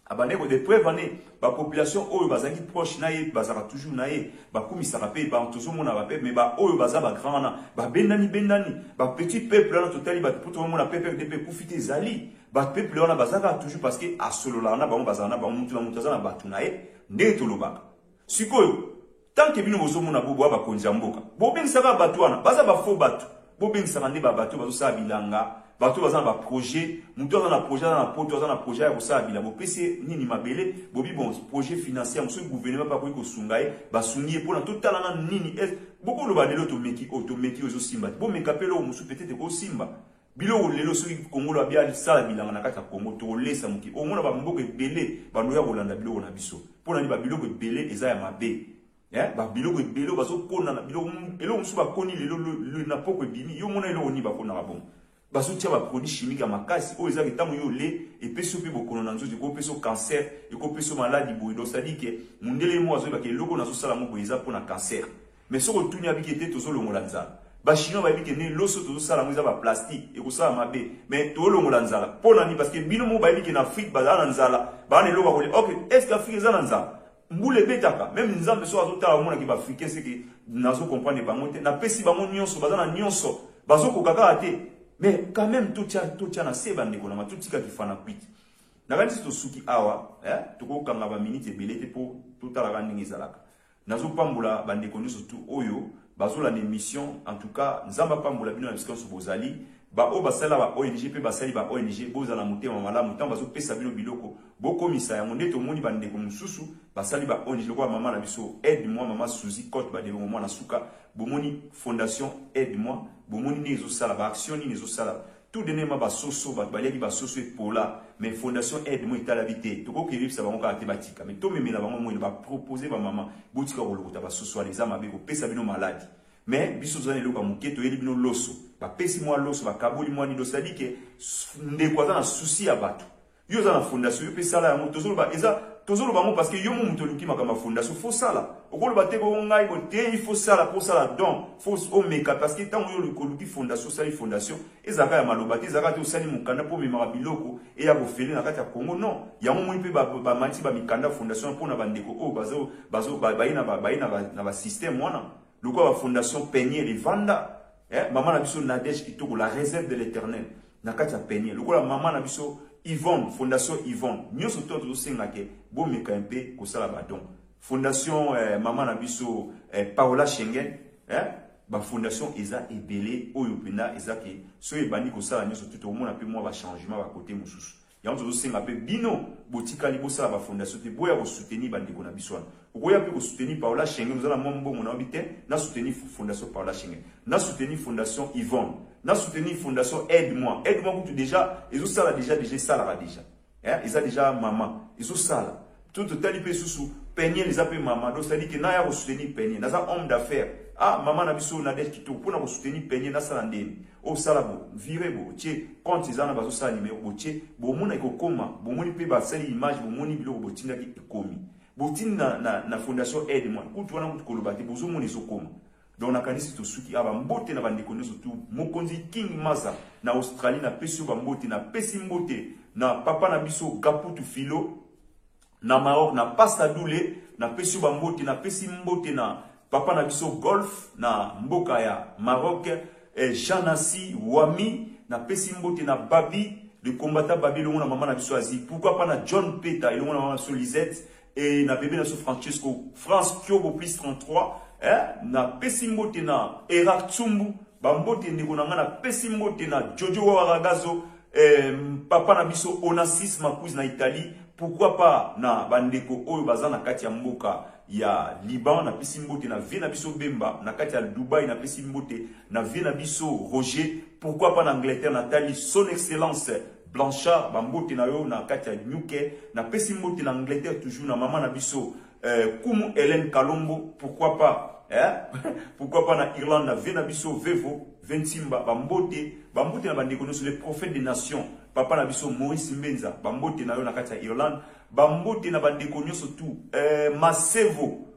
abaneko de preuve année ba population oyo bazaki proche na ye bazaka toujours na ye ba kumisa ka pe ba tozo mona ba pe mais ba oyo baza ba grand na ba bendani ba petit peuple na totali ba poto mona peuple de pe kufite zali ba peuple na bazaka toujours parce que a solo la na ba bazana ba mutu na mutaza na batu na ye ndeto lobaka sikoyo tant que bino bozo mona bobo ba konja mboka bo bensaka batu wana baza ba faux batu bo bensaka ndi ba batu bazo sa bilanga bato bazana ba projet mutu na projet na poto na projet ya kosa bila bo pese nini mabele bobi bon projet financier musu gouvernement pas ko sungaye ba sungie pour na totala na nini beaucoup lo ba lelo to meki ozo simba bo mekapelo musu peut-être ko simba bilo lelo so Congo la bia sala bilanga na kata Congo to lesa muki o mona ba mboko ebele ba noya kolanda bilo na biso pour na ba bilo ebele eza ya mabe ba biloko ebele bazo kona na biloko elo musu ba koni lelo na poko ebimi yo mona elo ni ba kona ba bon bazo tia ba produit chimique ya makasi o ezaki tamu yo le et peso pe bokono na nzoto ko peso cancer et ko peso maladie boy donc ça dit que mundele mo azo ba ke loko na zo sala mo boyeza pour na cancer mais soko tunya bikete tozo longola nzala ba chino ba bikete ne loso tozo sala mo za ba plastique et ko sala mabe mais to longola nzala pona ni parce que bino mo ba bikete na Afrique ba na nzala ba ne loko ko OK est-ce que Afrique za na nzala mbule betaka même nzambe so azotala mona ki ba africain c'est que nazo comprendre ba monte na pesi ba mo nyonso ba na nyonso bazo ko kaka ate mais quand même tout tient na seba ndeko na tout tika kifana kwiti na kanisi to suki awa to ko kanga ba minute belete pour tout ala ndingi zalaka nazo pambula bandeko nyonso tout oyo bazola na émission en tout cas nzamba pambola bino na bisika so bozali ba o basala ba ONG pe basali ba ONG bozala motema malamu tant bazo pesa bino biloko bokomisa yango nde tomoni bandeko mosusu basali ba ONG lokwa mama na biso aide moi mama Suzy Cote ba debo mwana suka bomoni fondation aide moi bomoni nezo sala ba action ni nezo sala tout dernièrement ba soso ba baliaki ba soso epola mais fondation aide moi itala bité toko kiri sa bango ka thématique mais to memela bango moi ba proposer ba mama botika kolokota ba soso les âmes avec pesa bino maladie mais biso zane loka muketo yeli bino loso ba pesi moi loso ba kaboli moi ni dosali ke ndekwa na souci ya bato yo za na fondation yo pesa la yango tozolo ba eza tozolo bango parce que yo mu muto luki makama fondation faut sala okolo bate ko ngai ko te il faut sala pour sala donc faut o meka parce que tant yo luki fondation sali fondation ezaka ya maloba te ezaka te osali mukanda po mema biloko e ya ko fele na kati ya Congo non yango mu pe ba mati ba mikanda fondation pour na bandeko o bazo ba ina na ba système wana loko ba fondation Peigné les Vanda maman na biso Nadège Kitoko la réserve de l'Éternel na kati ya Peigné loko la maman na biso Yvonne, Fondation Yvonne. Nous sommes tous les bon mécampé kosala badon. Fondation Maman Nabiso Paola Schengen, ba fondation eza ebele oyopena eza ke so ebani kosala nyoso tout au monde appelle moi ba changement ba côté mususu. Ya on tous les bino botika libosa ba fondation te boya ko soutenir bandeko na biso. Okoya pe ko soutenir Paola Schengen, nous allons mombo mon habité, na soutenir Fondation Paola Schengen, na soutenir Fondation Yvonne. Na soutenir fondation aide-moi tout déjà ils ont ça déjà ça là déjà ils ont déjà maman ils ont ça là tout talipé sous Peigné les appelle maman donc ça dit que na ya soutenir Peigné na ça homme d'affaires maman na biso na dette kito pour na soutenir Peigné na ça ndeni o sala bo vire bo tie compte ils en bazo ça numéro bo tie bo mona ko koma bo moni pe ba sali image bo moni biloko bo tinda ki ekomi bo tinda na fondation aide-moi kutu wana kutu kolobate bozo moni so koma. Donc na kanisi to suki aba mbote na bandeko nyoso tu mokonzi King Maza na Australie na pesi ba mbote na pesi mbote na papa na biso Gaputu Filo na Maroc na Pasta Doule na pesi ba mbote na pesi mbote na papa na biso Golf na mboka ya Maroc Janasi Wami na pesi mbote na Babi le combattant Babi le na maman na biso Azi pourquoi pas na John Peta et le na maman sur Lisette et na bébé na so Francesco France Kyogo plus 33 na pesi mbote na Erak Tsumbu bambote ndeko na nga na pesi mbote na Jojo Waragazo papa na biso Onassis Makuzi na Italie pourquoi pas na bandeko oyo baza na kati ya mboka ya Liban na pesi mbote na vie na biso Bemba na kati ya Dubai na pesi mbote na vie na biso Roger pourquoi pas na Angleterre Nathalie son excellence Blanchard bambote na yo na kati ya Nyuke na pesi mbote na Angleterre toujours na maman na biso Kumu Hélène Kalombo, pourquoi pas, pourquoi pas na Irlande, na Venabiso, Vevo, Ventimba, Bambote na bandeko sur les prophètes des nations, papa na biso Maurice Mbenza, Bambote na yo na kati ya Irlande, Bambote na bandeko surtout, Masevo,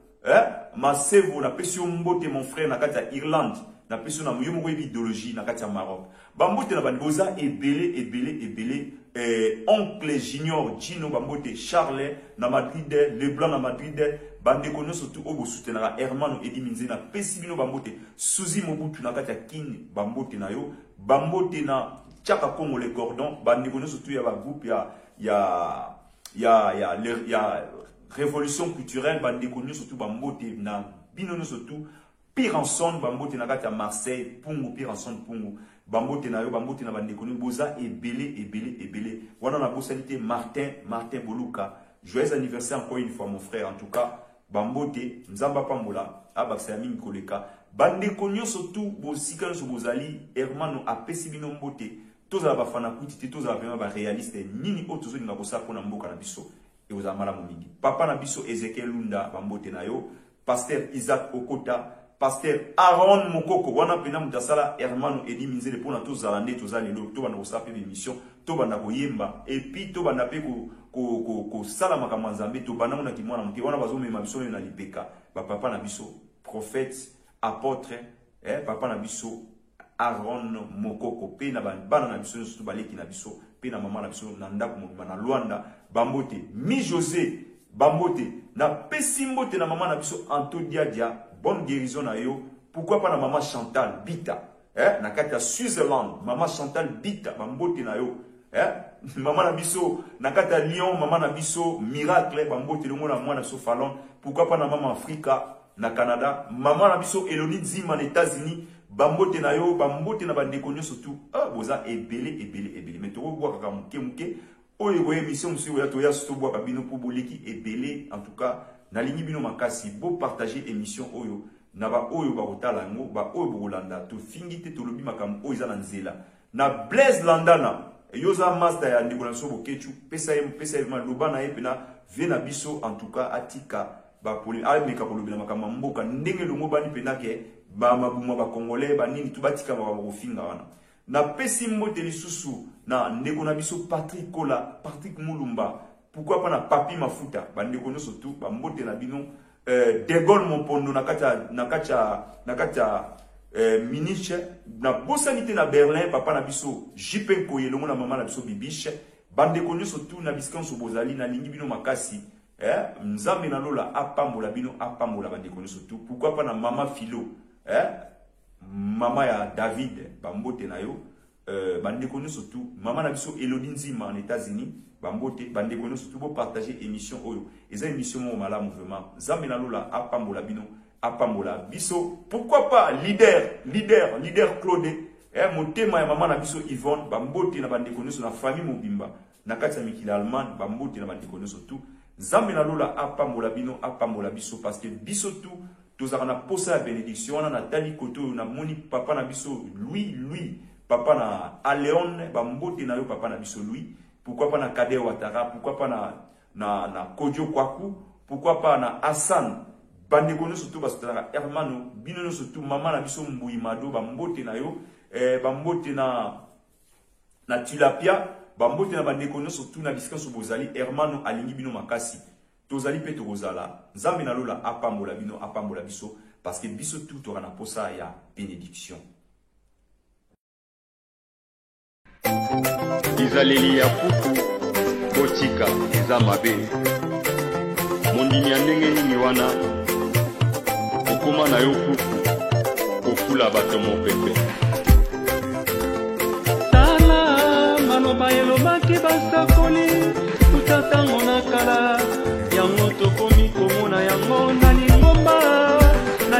Masevo na pesio mbote mon frère na kati ya Irlande, na pesio na moyo moko idéologie na kati ya Maroc, Bambote na bandeko za ebele, oncle Junior Gino Bambote Charles na Madrid Leblanc na Madrid bandeko no surtout obo soutenara Hermano Edi Minze na pesibino Bambote Suzy Mobutu na kati ya Kin Bambote na yo Bambote na Tchaka Congo les cordons bandeko no surtout ya ba groupe ya révolution culturelle bandeko no surtout Bambote na bino no surtout Piranson Bambote na kati ya Marseille Pungu Piranson Pungu Bambote na yo Bambote na bandeko no boza ebele wana na bosalité Martin Boluka joyeux anniversaire encore une fois mon frère en tout cas Bambote Nzamba Pambola abaksa mingi koleka bandeko nyonso tu bosika nyonso bozali Hermano apesi bino mbote tozala bafana kuti te tozala vraiment ba réaliste nini o tozolinga kosala pona mboka na biso e ozala malamu mingi papa na biso Ezekiel Lunda Bambote na yo pasteur Isaac Okota pasteur Aaron Mokoko wana pena mutasala Hermano Edi Minzele pona tozala nde tozala lelo to bana kosala pe émission to bana koyemba et puis to bana pe ko sala makambo nzambe to bana mona ki mwana muke wana bazomema biso na lipeka ba papa na biso prophète apôtre papa na biso Aaron Mokoko pe na bana na biso surtout baleki na biso pe na mama na biso na ndako mobima na Luanda Bambote mi José Bambote na pesi mbote na mama na biso Anto Diadia bonne guérison na yo pourquoi pas na maman Chantal Bita na kati ya Switzerland maman Chantal Bita Bambote na yo maman na biso na kati ya Lyon maman na biso Miracle Bambote le mona mwana so Fallon pourquoi pas na maman Africa na Canada, maman na biso Eloni Zima na États-Unis, bambote na yo, bambote na bandekonyo surtout, boza ebele. Mais toko bois kaka muke, oyo émission monsieur ya toya surtout bois kabino pour boleki ebele, en tout cas, na lingi bino makasi, beau partager émission oyo, na ba oyo ba kotala ngo, ba oyo bolanda, to fingite to lobi makam oyo za na nzela. Na Blaise Landana, yoza master ya ndeko na so bokechu, pesa ma loba na epena, vena biso en tout cas atika ba poli almeka kolobi na makama mboka ndenge longo bani penake ba mabuma ba congolais ba nini tubatika ba kofinga wana na pesi mbote lisusu na ndeko na biso Patrick Kola, Patrick Mulumba, pourquoi pas na Papi Mafuta ba ndeko no surtout ba mbote na bino De Gaulle Mopondo na kacha ministre na bosanité na Berlin papa na biso Jipen Koyelongo na mama na biso Bibiche bande konyo surtout na biskan so bozali na lingi bino makasi nzambe na lola apambola bino apambola bande konyo surtout pourquoi pas na mama Philo mama ya David bambote na yo bande konyo surtout mama na biso Elodie Nzima en États-Unis bambote bande konyo surtout pour partager émission oyo eza émission mo mala mouvement nzambe na lola apambola bino apambola biso pourquoi pas leader Claude motema ya mama na biso Yvonne bambote na bande konyo na famille mobimba na kati ya mikili allemand bambote na bande konyo surtout nzambe na lola apambola bino apambola biso parce que biso tout tozaka na posa ya bénédiction wana na tali koto na moni papa na biso Louis papa na Aléon bambote na yo papa na biso Louis pourquoi pas na Kade Ouattara pourquoi pas na Kodjo Kwaku pourquoi pas na Hassan bande konyo surtout parce que hermano bino surtout mama na biso Mbui Mado bambote na yo bambote na Tilapia bambote na bande konyo surtout na bisika so bozali hermano alingi bino makasi tozali pe tozala nzambe na lola apambola bino apambola biso parce que biso tout tora na posa ya bénédiction izaleli ya puku botika eza mabe mondimi ya ndenge nini wana okoma na yo puku kofula bato mopepe maloba elobaki basakoli tutatango na kala yango tokomi komona yango na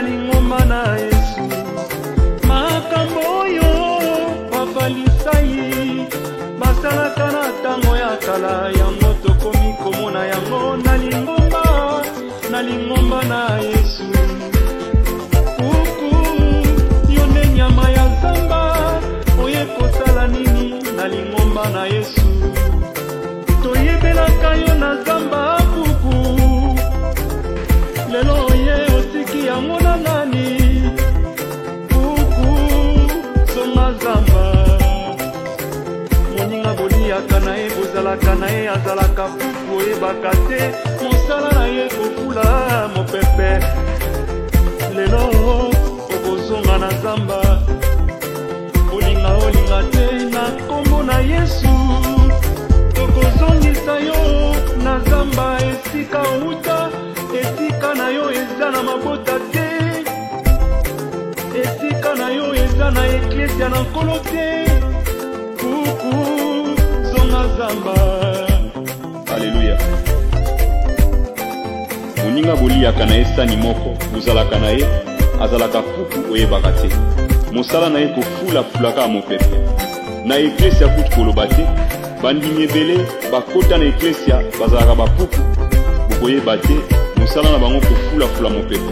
lingomba na Yesu makambo oyo bafalisai basalaka na tango ya kala yango tokomi komona yango na lingomba na Yesu kuku yo nde nyama ya zamba oye kosala nini na lingomba na Yesu toyebelaka yo na zamba kuku lelo oye otiki yango na nani kuku songa zamba moninga boliaka na ye bozalaka na ye azalaka kuku oyebaka te mosala na ye kofula mopepe lelo okozonga na zamba olinga te na kombo na Yesu tokozongisa yo na zamba esika uta esika na yo eza na mabota te esika na yo eza na eklesia na nkolo te kuku zonga zamba Alléluia moninga boliaka na ye sani moko bozalaka na ye azalaka puku oyebaka te mosala na ye kofulafulaka mopepe na eklesia kutu koloba te bandimi ebele bakota na eklesia bazalaka bapuku bokoyeba te mosala na bango kofulafula mopepe